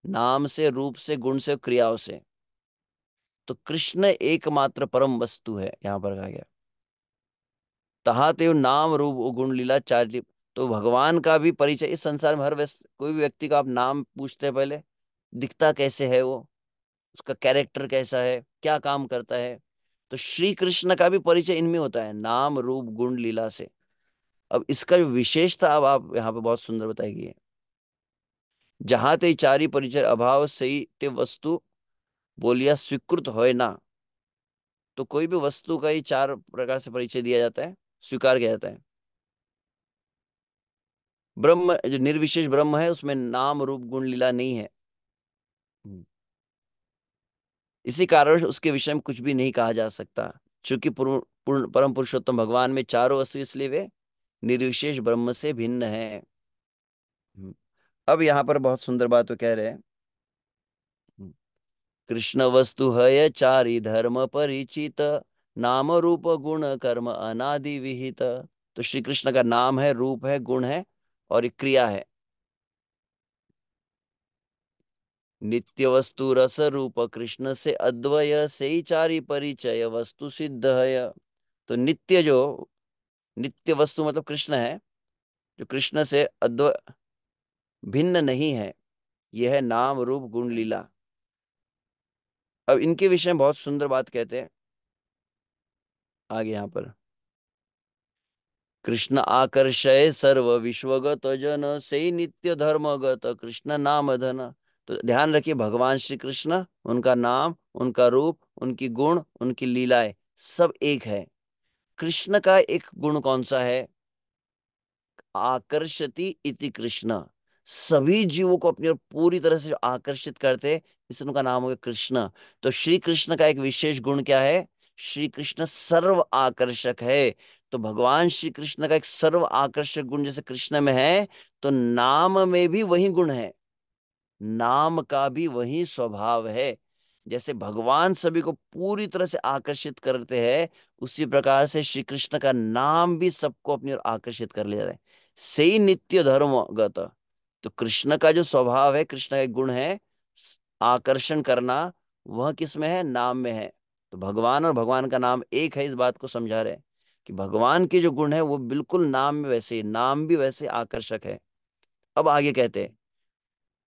नाम से, रूप से, गुण से, क्रियाओं से। तो कृष्ण एकमात्र परम वस्तु है, यहां पर कहा गया तहा तेव नाम रूप गुण लीला चारि। तो भगवान का भी परिचय इस संसार में, हर कोई भी व्यक्ति का आप नाम पूछते हैं पहले, दिखता कैसे है वो, उसका कैरेक्टर कैसा है, क्या काम करता है। तो श्री कृष्ण का भी परिचय इनमें होता है, नाम रूप गुण लीला से। अब इसका जो विशेषता अब आप यहाँ पे बहुत सुंदर बताएगी, जहां ते चारी परिचय अभाव सही ते वस्तु बोलिया स्वीकृत होए ना। तो कोई भी वस्तु का ही चार प्रकार से परिचय दिया जाता है, स्वीकार किया जाता है। ब्रह्म जो निर्विशेष ब्रह्म है, उसमें नाम रूप गुण लीला नहीं है। हम्म। इसी कारण उसके विषय में कुछ भी नहीं कहा जा सकता, क्योंकि परम पुरुषोत्तम भगवान में चारों वस्तु, इसलिए वे निर्विशेष ब्रह्म से भिन्न है। हम्म। अब यहाँ पर बहुत सुंदर बात वो कह रहे हैं। हम्म। कृष्ण वस्तु है चारि धर्म परिचित, नाम रूप गुण कर्म अनादि विहित। तो श्री कृष्ण का नाम है, रूप है, गुण है, और एक क्रिया है। नित्य वस्तु रस रूप कृष्ण से अद्वय से ही चारि परिचय वस्तु सिद्ध है। तो नित्य वस्तु मतलब कृष्ण है, जो कृष्ण से अद्वय भिन्न नहीं है, यह है नाम रूप गुण लीला। अब इनके विषय में बहुत सुंदर बात कहते हैं। आगे यहाँ पर, कृष्ण आकर्षय सर्व विश्वगत जन से नित्य धर्मगत कृष्ण नाम धन। तो ध्यान रखिए, भगवान श्री कृष्ण, उनका नाम, उनका रूप, उनकी गुण, उनकी लीलाएं सब एक है। कृष्ण का एक गुण कौन सा है? आकर्षति इति कृष्ण। सभी जीवों को अपनी ओर पूरी तरह से जो आकर्षित करते, इसलिए उनका नाम हो गया कृष्ण। तो श्री कृष्ण का एक विशेष गुण क्या है? श्री कृष्ण सर्व आकर्षक है। तो भगवान श्री कृष्ण का एक सर्व आकर्षक गुण जैसे कृष्ण में है, तो नाम में भी वही गुण है, नाम का भी वही स्वभाव है। जैसे भगवान सभी को पूरी तरह से आकर्षित करते हैं, उसी प्रकार से श्री कृष्ण का नाम भी सबको अपनी ओर आकर्षित कर ले रहा है। से ही नित्य धर्मगत। तो कृष्ण का जो स्वभाव है, कृष्ण का एक गुण है आकर्षण करना, वह किस में है? नाम में है। तो भगवान और भगवान का नाम एक है, इस बात को समझा रहे हैं कि भगवान के जो गुण है वो बिल्कुल नाम में वैसे ही, नाम भी वैसे आकर्षक है। अब आगे कहते हैं,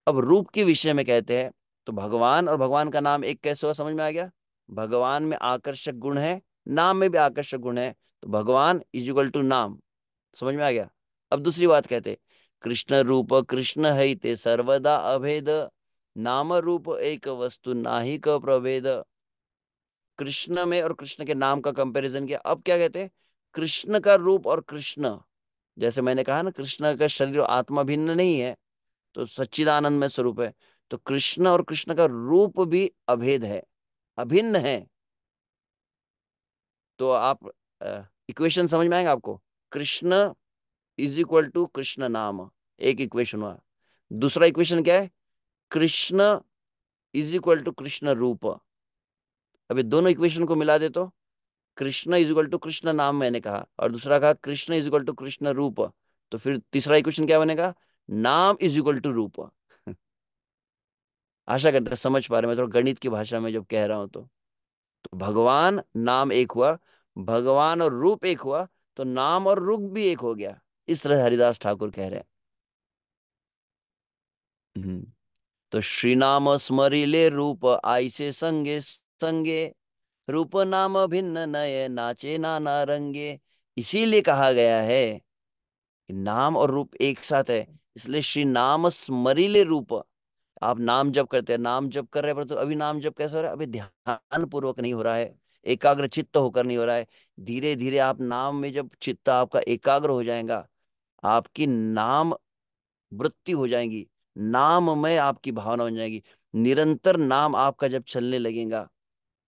अब रूप के विषय में कहते हैं, तो भगवान और भगवान का नाम एक कैसे हुआ, समझ में आ गया? भगवान में आकर्षक गुण है, नाम में भी आकर्षक गुण है, तो भगवान इज इक्वल टू नाम। समझ में आ गया? अब दूसरी बात कहते हैं, कृष्ण रूप कृष्ण है ते सर्वदा अभेद, नाम रूप एक वस्तु नाहि क प्रभेद। कृष्ण में और कृष्ण के नाम का कंपैरिजन किया। अब क्या कहते हैं? कृष्ण का रूप और कृष्ण, जैसे मैंने कहा ना, कृष्ण का शरीर और आत्मा भिन्न नहीं है, तो सच्चिदानंद में स्वरूप है। तो कृष्ण और कृष्ण का रूप भी अभेद है, अभिन्न है। तो आप इक्वेशन समझ में आएगा आपको? Krishna is equal to Krishna नाम, एक इक्वेशन हुआ। दूसरा इक्वेशन क्या है? Krishna is equal to Krishna रूप। अभी दोनों इक्वेशन को मिला दे तो Krishna is equal to Krishna नाम मैंने कहा, और दूसरा कहा Krishna is equal to Krishna रूप। तो फिर तीसरा इक्वेशन क्या बनेगा? नाम इज इक्वल टू रूप। आशा करते हैं समझ पा रहे हैं, मैं थोड़ा गणित की भाषा में जब कह रहा हूं तो भगवान नाम एक हुआ, भगवान और रूप एक हुआ, तो नाम और रूप भी एक हो गया। इस तरह हरिदास ठाकुर कह रहे हैं। तो श्री नाम स्मरिले रूप आइसे संगे संगे, रूप नाम भिन्न नये नाचे नाना रंगे। इसीलिए कहा गया है कि नाम और रूप एक साथ है, इसलिए श्री नाम स्मरिले रूप। आप नाम जप करते हैं, नाम जप कर रहे हैं, पर तो अभी नाम जप कैसे हो रहा है? अभी ध्यान पूर्वक नहीं हो रहा है, एकाग्र चित्त होकर नहीं हो रहा है। धीरे धीरे आप नाम में जब चित्त आपका एकाग्र हो जाएगा, आपकी नाम वृत्ति हो जाएगी, नाम में आपकी भावना बन जाएगी। निरंतर नाम आपका जब चलने लगेगा,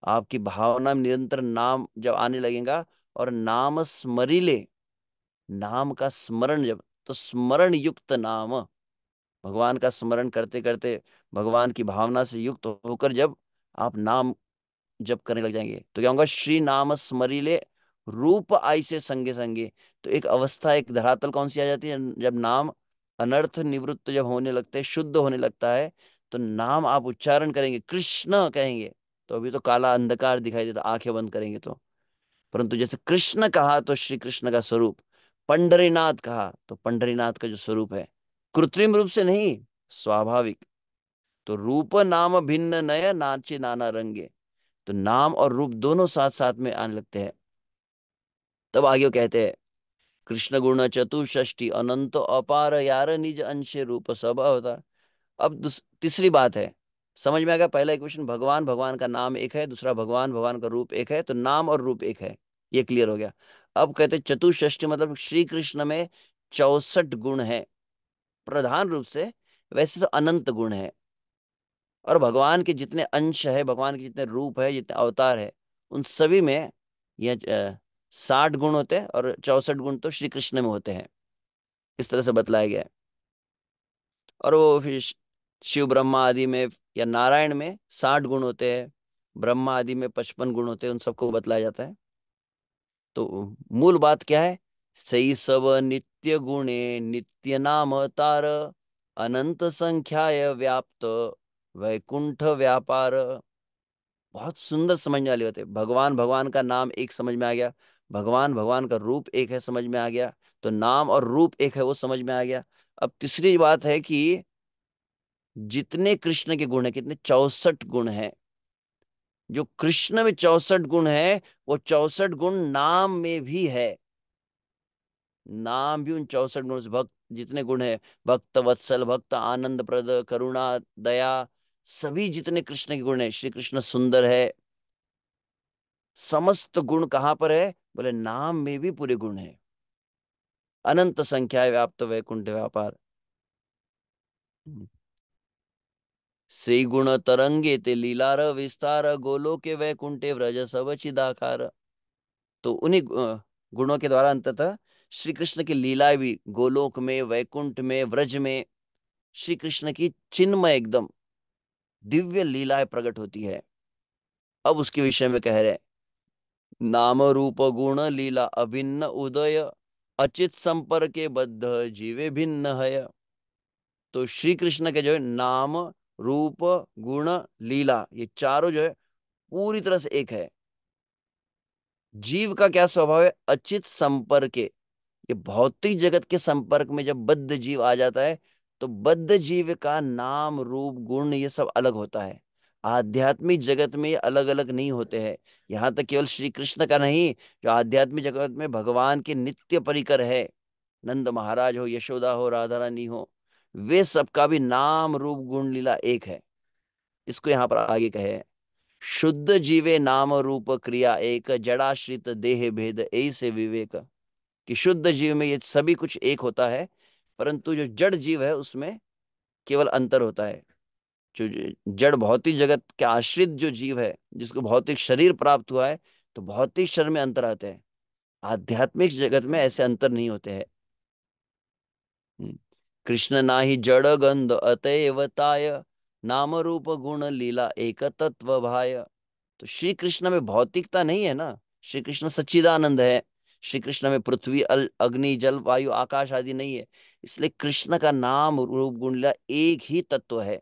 आपकी भावना में निरंतर नाम जब आने लगेगा, और नाम स्मरिले, नाम का स्मरण जब, तो स्मरण युक्त नाम, भगवान का स्मरण करते करते, भगवान की भावना से युक्त होकर जब आप नाम जप करने लग जाएंगे, तो क्या होगा? श्री नाम स्मरिले रूप आई से संगे संगे। तो एक अवस्था, एक धरातल कौन सी आ जाती है? जब नाम अनर्थ निवृत्त जब होने लगते हैं, शुद्ध होने लगता है, तो नाम आप उच्चारण करेंगे, कृष्ण कहेंगे, तो अभी तो काला अंधकार दिखाई देता, आंखें बंद करेंगे तो। परंतु जैसे कृष्ण कहा तो श्री कृष्ण का स्वरूप, पंढरीनाथ कहा तो पंढरीनाथ का जो स्वरूप है, कृत्रिम रूप से नहीं, स्वाभाविक। तो रूप नाम भिन्न नय नाचे नाना रंगे। तो नाम और रूप दोनों साथ साथ में आने लगते हैं। तब आगे वो कहते हैं, कृष्ण गुण चतुष्षष्टि अनंत अपार यार निज अंश रूप सब अवतार। अब तीसरी बात है, समझ में आ गया? पहला इक्वेशन, भगवान भगवान का नाम एक है, दूसरा भगवान भगवान का रूप एक है, तो नाम और रूप एक है, ये क्लियर हो गया। अब कहते हैं चतुष्षष्टि मतलब श्री कृष्ण में 64 गुण है प्रधान रूप से, वैसे तो अनंत गुण है। और भगवान के जितने अंश है, भगवान के जितने रूप है, जितने अवतार है, उन सभी में यह 60 गुण होते हैं, और 64 गुण तो श्री कृष्ण में होते हैं, इस तरह से बतलाया गया है। और वो फिर शिव ब्रह्मा आदि में या नारायण में 60 गुण होते हैं, ब्रह्मा आदि में 55 गुण होते हैं, उन सबको बतलाया जाता है। तो मूल बात क्या है? सही सब नित्य गुणे नित्य नाम तार, अनंत संख्याय व्याप्त वैकुंठ व्यापार। बहुत सुंदर समझने वाले होते हैं। भगवान भगवान का नाम एक समझ में आ गया, भगवान भगवान का रूप एक है समझ में आ गया, तो नाम और रूप एक है वो समझ में आ गया। अब तीसरी बात है कि जितने कृष्ण के गुण है, कितने? 64 गुण हैं। जो कृष्ण में 64 गुण है, वो 64 गुण नाम में भी है। नाम भी उन 64 गुणों से, भक्त जितने गुण है, भक्त वत्सल, भक्त आनंद प्रद, करुणा, दया, सभी जितने कृष्ण के गुण है, श्री कृष्ण सुंदर है, समस्त गुण कहाँ पर है? बोले नाम में भी पूरे गुण है। अनंत संख्या है व्याप्त वैकुंठ व्यापार। श्री गुण तरंगे ते लीलार विस्तार, गोलोके वैकुंठे व्रज सब चिदाकार। तो उन्हीं गुणों के द्वारा अंततः श्री कृष्ण की लीलाएं भी गोलोक में, वैकुंठ में, व्रज में श्री कृष्ण की चिन्मय एकदम दिव्य लीलाएं प्रकट होती है। अब उसके विषय में कह रहे हैं, नाम रूप गुण लीला अभिन्न उदय, अचित संपर्के बद्ध जीवे भिन्न है। तो श्री कृष्ण के जो है नाम, रूप, गुण, लीला, ये चारों जो है पूरी तरह से एक है। जीव का क्या स्वभाव है? अचित संपर्क। ये भौतिक जगत के संपर्क में जब बद्ध जीव आ जाता है, तो बद्ध जीव का नाम, रूप, गुण ये सब अलग होता है। आध्यात्मिक जगत में ये अलग अलग नहीं होते हैं। यहाँ तक केवल श्री कृष्ण का नहीं, जो आध्यात्मिक जगत में भगवान के नित्य परिकर है, नंद महाराज हो, यशोदा हो, राधा रानी हो, वे सबका भी नाम, रूप, गुण, लीला एक है। इसको यहाँ पर आगे कहे, शुद्ध जीवे नाम रूप क्रिया एक, जड़ाश्रित देह भेद ऐसे विवेक। कि शुद्ध जीव में ये सभी कुछ एक होता है, परंतु जो जड़ जीव है उसमें केवल अंतर होता है। जो जड़ भौतिक जगत के आश्रित जो जीव है, जिसको भौतिक शरीर प्राप्त हुआ है, तो भौतिक शरीर में अंतर आते हैं। आध्यात्मिक जगत में ऐसे अंतर नहीं होते हैं। कृष्ण नाही जड़ गंध अतएव ताय, नाम रूप गुण लीला एक तत्व भाय। तो श्री कृष्ण में भौतिकता नहीं है ना। श्री कृष्ण सच्चिदानंद है। श्री कृष्ण में पृथ्वी, अग्नि, जल, वायु, आकाश आदि नहीं है। इसलिए कृष्ण का नाम, रूप, गुण, लीला एक ही तत्व है।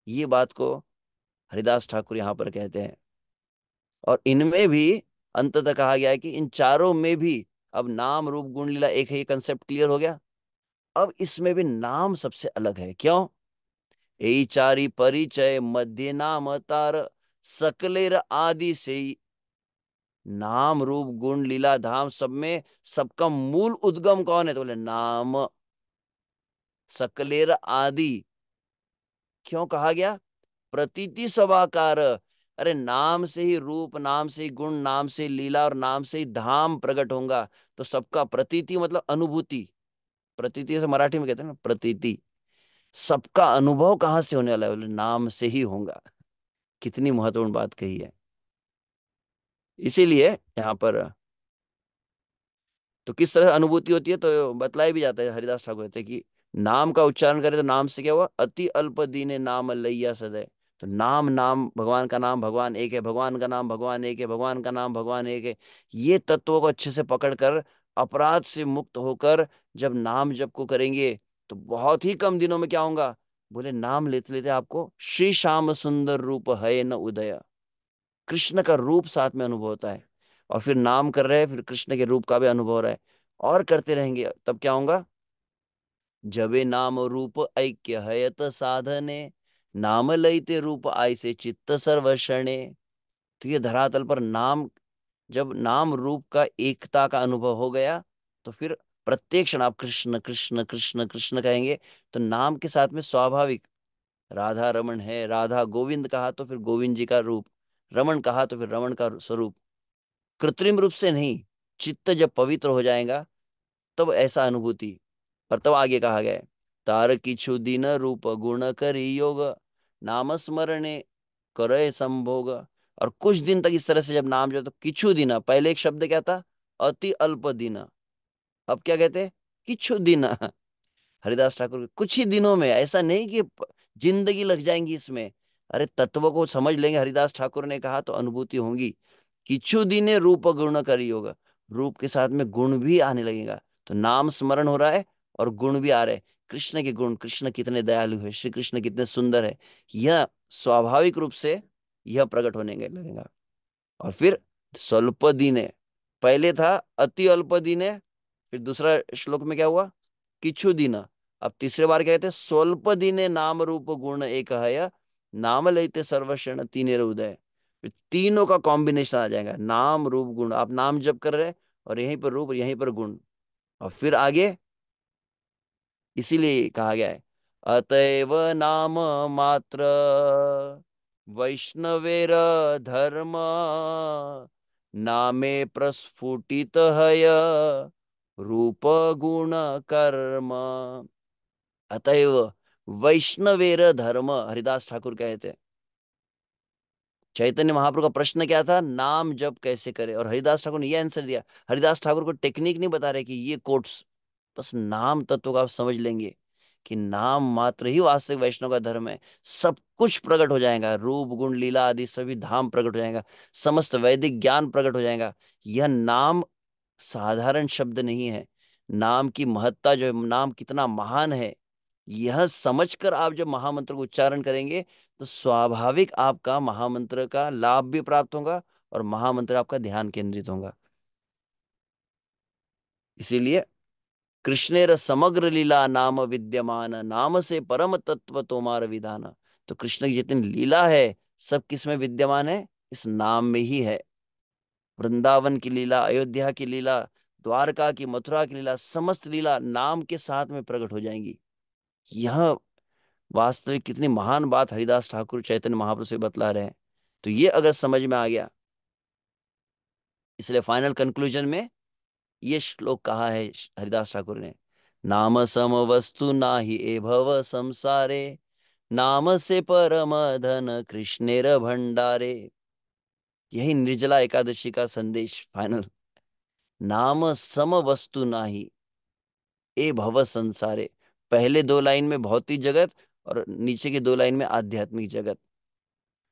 ये बात को हरिदास ठाकुर यहाँ पर कहते हैं। और इनमें भी अंततः कहा गया है कि इन चारों में भी अब नाम, रूप, गुण, लीला एक है। ये कंसेप्ट क्लियर हो गया। अब इसमें भी नाम सबसे अलग है। क्यों? यही चारी परिचय मध्य नाम तार, सकलेर आदि से नाम, रूप, गुण, लीला, धाम सब में सबका मूल उद्गम कौन है? तो बोले नाम। सकलेर आदि क्यों कहा गया? प्रतीति स्वाकार। अरे नाम से ही रूप, नाम से ही गुण, नाम से ही लीला और नाम से ही धाम प्रकट होगा। तो सबका प्रतीति मतलब अनुभूति। प्रतीति से मराठी में कहते हैं ना, प्रतीति। सबका अनुभव कहां से होने वाला है? बोले नाम से ही होगा। कितनी महत्वपूर्ण बात कही है। इसीलिए यहाँ पर तो किस तरह अनुभूति होती है तो बतलाया भी जाता है। हरिदास ठाकुर कहते हैं कि नाम का उच्चारण करें तो नाम से क्या हुआ? अति अल्प दीने नाम लैया सदै। तो नाम, नाम भगवान का नाम, भगवान एक है, भगवान का नाम भगवान एक है, भगवान का नाम भगवान एक है। ये तत्वों को अच्छे से पकड़कर अपराध से मुक्त होकर जब नाम जप को करेंगे, तो बहुत ही कम दिनों में क्या होगा? बोले नाम लेते लेते आपको श्री श्याम सुंदर रूप है न उदय, कृष्ण का रूप साथ में अनुभव होता है। और फिर नाम कर रहे हैं, फिर कृष्ण के रूप का भी अनुभव हो रहा है। और करते रहेंगे तब क्या होगा? जबे नाम रूप ऐक्य हयत साधने, नाम लयते रूप आय से चित्त सर्वशणे। तो ये धरातल पर नाम, जब नाम रूप का एकता का अनुभव हो गया, तो फिर प्रत्येक क्षण आप कृष्ण कृष्ण कृष्ण कृष्ण कहेंगे। तो नाम के साथ में स्वाभाविक, राधा रमन है, राधा गोविंद कहा तो फिर गोविंद जी का रूप, रमन कहा तो फिर रमन का स्वरूप, कृत्रिम रूप से नहीं। चित्त जब पवित्र हो जाएगा तब ऐसा अनुभूति। पर तब आगे कहा गया है, तार किछु दिन रूप गुण करी योग, नाम स्मरणे करे संभोग। और कुछ दिन तक इस तरह से जब नाम जो, तो किछु दिन, पहले एक शब्द क्या था? अति अल्प दिन। अब क्या कहते हैं? किछु दिन। हरिदास ठाकुर कुछ ही दिनों में, ऐसा नहीं कि जिंदगी लग जाएंगी इसमें। अरे तत्व को समझ लेंगे, हरिदास ठाकुर ने कहा तो अनुभूति होंगी। किछु दिने रूप गुण करी होगा, रूप के साथ में गुण भी आने लगेगा। तो नाम स्मरण हो रहा है और गुण भी आ रहे हैं। कृष्ण के गुण, कृष्ण कितने दयालु है, श्री कृष्ण कितने सुंदर है, यह स्वाभाविक रूप से यह प्रकट होने लगेगा। और फिर स्वल्प दिने, पहले था अति अल्प दिने, फिर दूसरा श्लोक में क्या हुआ? किछु दिन। अब तीसरे बार क्या कहते हैं? स्वल्प दिने नाम रूप गुण एक है, नाम लेते सर्वक्षण तीनेर उदय। फिर तीनों का कॉम्बिनेशन आ जाएगा, नाम रूप गुण। आप नाम जप कर रहे हैं और यहीं पर रूप, यहीं पर गुण, और फिर आगे इसीलिए कहा गया है, अतएव नाम मात्र वैष्णवेर धर्म, नामे प्रस्फुटित है रूप गुण कर्म। अतएव वैष्णवेर धर्म, हरिदास ठाकुर कहते हैं। चैतन्य महाप्रभु का प्रश्न क्या था, नाम जप कैसे करे, और हरिदास ठाकुर ने ये आंसर दिया। हरिदास ठाकुर को टेक्निक नहीं बता रहे कि ये कोट्स, बस नाम तत्व का आप समझ लेंगे कि नाम मात्र ही वास्तविक वैष्णव का धर्म है। सब कुछ प्रकट हो जाएगा, रूप गुण लीला आदि सभी धाम प्रकट हो जाएगा, समस्त वैदिक ज्ञान प्रकट हो जाएगा। यह नाम साधारण शब्द नहीं है। नाम की महत्ता जो है, नाम कितना महान है, यह समझकर आप जब महामंत्र को उच्चारण करेंगे तो स्वाभाविक आपका महामंत्र का लाभ भी प्राप्त होगा और महामंत्र आपका ध्यान केंद्रित होगा। इसीलिए कृष्णेर समग्र लीला नाम विद्यमान, नाम से परम तत्व तोमार विधान। तो कृष्ण की जितनी लीला है सब किस में विद्यमान है, इस नाम में ही है। वृंदावन की लीला, अयोध्या की लीला, द्वारका की, मथुरा की लीला, समस्त लीला नाम के साथ में प्रकट हो जाएंगी। यह वास्तविक कितनी महान बात हरिदास ठाकुर चैतन्य महाप्रभु से बतला रहे हैं। तो ये अगर समझ में आ गया, इसलिए फाइनल कंक्लूजन में ये श्लोक कहा है हरिदास ठाकुर ने, नाम सम वस्तु नाही ए भव संसारे, नाम से परम धन कृष्णेर भंडारे। यही निर्जला एकादशी का संदेश फाइनल, नाम सम वस्तु नाही ए भव संसारे। पहले दो लाइन में भौतिक जगत और नीचे की दो लाइन में आध्यात्मिक जगत।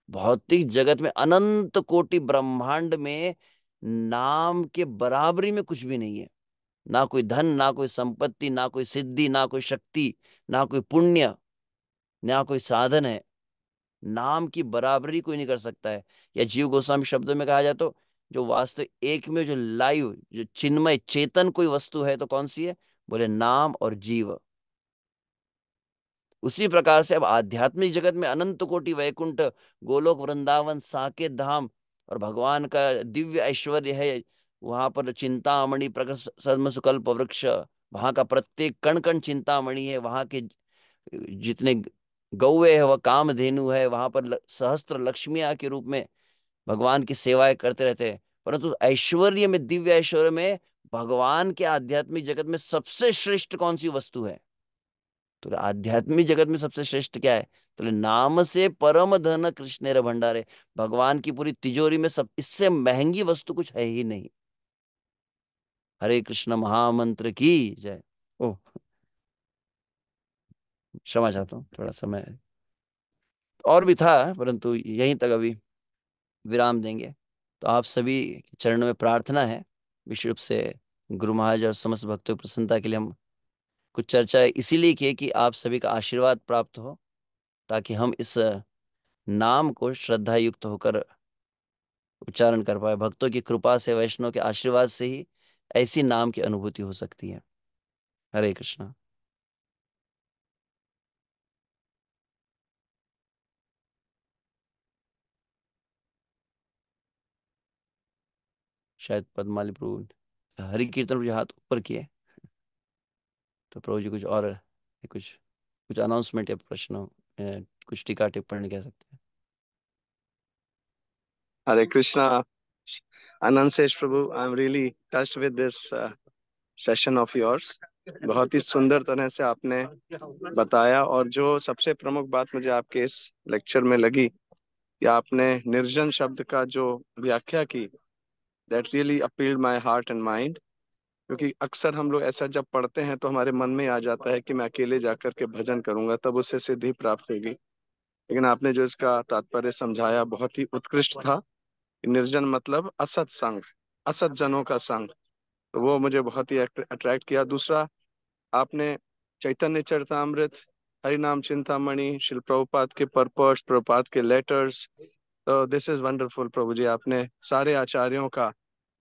भौतिक जगत में अनंत कोटि ब्रह्मांड में नाम के बराबरी में कुछ भी नहीं है। ना कोई धन, ना कोई संपत्ति, ना कोई सिद्धि, ना कोई शक्ति, ना कोई पुण्य, ना कोई साधन है। नाम की बराबरी कोई नहीं कर सकता है। या जीव गोस्वामी शब्दों में कहा जाए तो जो वास्तव एक में जो लाइव जो चिन्मय चेतन कोई वस्तु है तो कौन सी है, बोले नाम और जीव। उसी प्रकार से अब आध्यात्मिक जगत में अनंत कोटि वैकुंठ, गोलोक, वृंदावन, साकेत धाम और भगवान का दिव्य ऐश्वर्य है। वहां पर चिंतामणि, प्रकट सद्म सुकल्प वृक्ष, वहां का प्रत्येक कण कण चिंतामणि है। वहां के जितने गौवे है वह कामधेनु है। वहां पर सहस्त्र लक्ष्मियां के रूप में भगवान की सेवाएं करते रहते हैं। परंतु ऐश्वर्य में, दिव्य ऐश्वर्य में, भगवान के आध्यात्मिक जगत में सबसे श्रेष्ठ कौन सी वस्तु है, तो आध्यात्मिक जगत में सबसे श्रेष्ठ क्या है, तो नाम से परम धन कृष्णेर भंडारे। भगवान की पूरी तिजोरी में सब इससे महंगी वस्तु कुछ है ही नहीं। हरे कृष्ण महामंत्र की जय। ओह, क्षमा चाहता हूँ, थोड़ा समय और भी था परंतु यहीं तक अभी विराम देंगे। तो आप सभी के चरणों में प्रार्थना है, विशेष रूप से गुरु महाराज और समस्त भक्तों की प्रसन्नता के लिए हम कुछ चर्चा इसीलिए की कि आप सभी का आशीर्वाद प्राप्त हो, ताकि हम इस नाम को श्रद्धा युक्त होकर उच्चारण कर पाए। भक्तों की कृपा से, वैष्णव के आशीर्वाद से ही ऐसी नाम की अनुभूति हो सकती है। हरे कृष्णा। शायद पद्माली प्रभु हरि कीर्तन प्रभु जी हाथ ऊपर किए, तो प्रभु जी कुछ और कुछ कुछ अनाउंसमेंट या प्रश्न कुछ टीका टिप्पणी कह सकते हैं। हरे Krishna. Anand Seth Prabhu, I am really touched with this session of yours. बहुत ही सुंदर तरह से आपने बताया, और जो सबसे प्रमुख बात मुझे आपके इस लेक्चर में लगी कि आपने निर्जन शब्द का जो व्याख्या की, that really appealed my heart and mind. क्योंकि अक्सर हम लोग ऐसा जब पढ़ते हैं तो हमारे मन में आ जाता है कि मैं अकेले जाकर के भजन करूंगा तब उससे सिद्धि प्राप्त होगी। लेकिन आपने जो इसका तात्पर्य समझाया बहुत ही उत्कृष्ट था। निर्जन मतलब असत संग, असत जनों का संग। तो वो मुझे बहुत ही अट्रैक्ट किया। दूसरा, आपने चैतन्य चरितामृत, हरि नाम चिंतामणि, शिल प्रभुपाद के पर्पस, प्रभुपाद के लेटर्स, तो दिस इज वंडरफुल प्रभु जी। आपने सारे आचार्यों का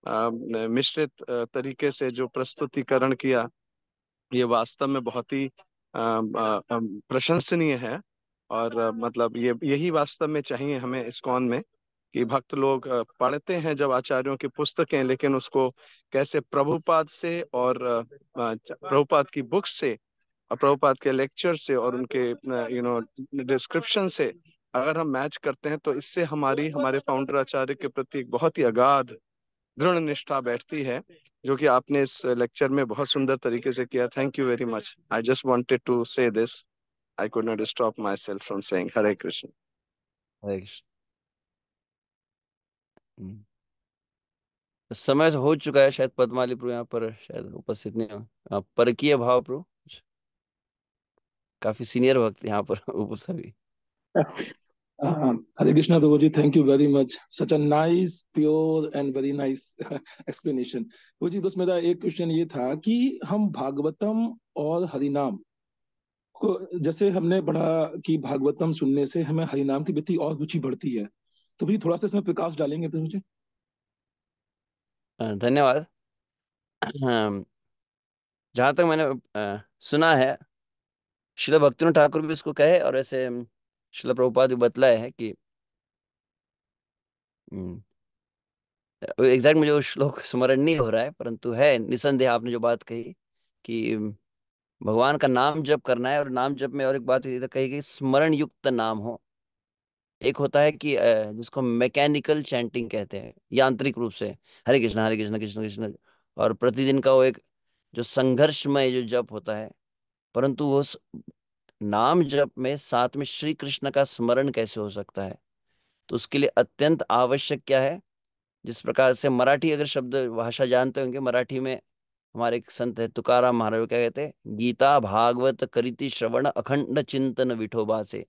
मिश्रित तरीके से जो प्रस्तुतिकरण किया, ये वास्तव में बहुत ही प्रशंसनीय है। और मतलब ये यही वास्तव में चाहिए हमें इस्कॉन में, कि भक्त लोग पढ़ते हैं जब आचार्यों की पुस्तकें, लेकिन उसको कैसे प्रभुपाद से और प्रभुपाद की बुक्स से और प्रभुपाद के लेक्चर से और उनके डिस्क्रिप्शन से अगर हम मैच करते हैं, तो इससे हमारे फाउंडर आचार्य के प्रति एक बहुत ही अगाध दृढ़ निष्ठा बैठती है, जो कि आपने इस लेक्चर में बहुत सुंदर तरीके से किया। Thank you very much. I just wanted to say this. I could not stop myself from saying Hare Krishna. Hare Krishna. Hmm. समय तो हो चुका है, शायद पद्माली प्रभु यहाँ पर शायद उपस्थित नहीं हो। परकीय भाव प्रभु, काफी सीनियर भक्त यहाँ पर उपस्थित भी। Hare Krishna Prabhuji, thank you very much. Such a nice, pure and very nice explanation. Prabhuji, बस मेरा एक क्वेश्चन ये था कि हम भागवतम और हरिनाम को, जैसे हमने पढ़ा कि भागवतम सुनने से हमें हरिनाम की प्रति और रुचि बढ़ती है, तो भी थोड़ा सा इसमें प्रकाश डालेंगे प्रभुजी? धन्यवाद। जहाँ तक मैंने सुना है, श्रील भक्तिनाथ ठाकुर भी इसको कहे, और ऐसे श्रील प्रभुपाद भी बतलाए हैं कि एग्जैक्ट मुझे वो श्लोक स्मरण नहीं हो रहा है, परंतु है निसंदेह आपने जो बात कही कि भगवान का नाम जप करना है। और नाम जप में और एक बात ये तो कही कि स्मरण युक्त नाम हो। एक होता है कि जिसको मैकेनिकल चैंटिंग कहते हैं, यांत्रिक रूप से हरे कृष्णा हरे कृष्णा कृष्ण कृष्ण, और प्रतिदिन का वो एक जो संघर्षमय जो जप होता है। परंतु वो नाम जप में साथ में श्री कृष्ण का स्मरण कैसे हो सकता है? तो उसके लिए अत्यंत आवश्यक क्या है? जिस प्रकार से मराठी अगर शब्द भाषा जानते होंगे, मराठी में हमारे एक संत है तुकाराम महाराज, वो क्या कहते हैं, गीता भागवत करिति श्रवण अखंड चिंतन विठोबा से।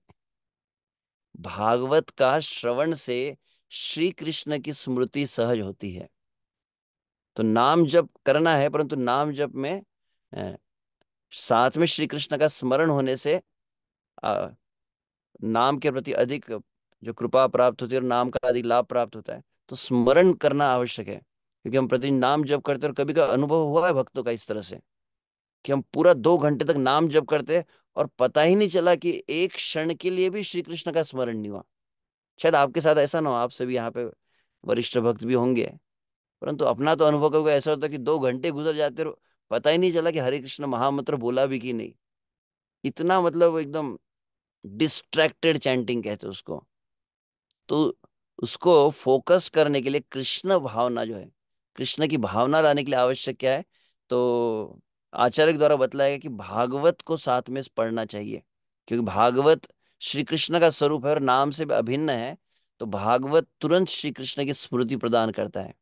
भागवत का श्रवण से श्री कृष्ण की स्मृति सहज होती है। तो नाम जप करना है, परंतु नाम जप में अ, साथ में श्री कृष्ण का स्मरण होने से अ, नाम के प्रति अधिक जो कृपा प्राप्त होती है और नाम का अधिक लाभ प्राप्त होता है। तो स्मरण करना आवश्यक है, क्योंकि हम प्रतिदिन नाम जप करते हैं। और कभी का अनुभव हुआ है भक्तों का इस तरह से कि हम पूरा 2 घंटे तक नाम जप करते हैं और पता ही नहीं चला कि एक क्षण के लिए भी श्री कृष्ण का स्मरण नहीं हुआ। शायद आपके साथ ऐसा ना हो, आप सभी यहाँ पे वरिष्ठ भक्त भी होंगे, परंतु अपना तो अनुभव कभी ऐसा होता है कि 2 घंटे गुजर जाते और पता ही नहीं चला कि हरे कृष्ण महामंत्र बोला भी कि नहीं। इतना मतलब एकदम डिस्ट्रैक्टेड चैंटिंग कहते हैं उसको। तो उसको फोकस करने के लिए कृष्ण भावना जो है, कृष्ण की भावना लाने के लिए आवश्यक क्या है? तो आचार्य के द्वारा बतलाया गया कि भागवत को साथ में पढ़ना चाहिए, क्योंकि भागवत श्री कृष्ण का स्वरूप है और नाम से भी अभिन्न है। तो भागवत तुरंत श्री कृष्ण की स्मृति प्रदान करता है।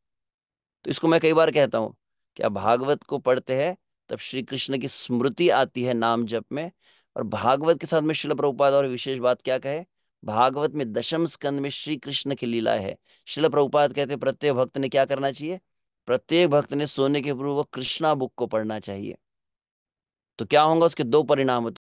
तो इसको मैं कई बार कहता हूँ कि आप भागवत को पढ़ते हैं तब श्री कृष्ण की स्मृति आती है नाम जप में। और भागवत के साथ में श्रील प्रभुपाद और विशेष बात क्या कहे, भागवत में दशम स्कंद में श्री कृष्ण की लीला है। श्रील प्रभुपाद कहते हैं प्रत्येक भक्त ने क्या करना चाहिए? प्रत्येक भक्त ने सोने के पूर्व कृष्णा बुक को पढ़ना चाहिए। तो क्या होगा, उसके 2 परिणाम होते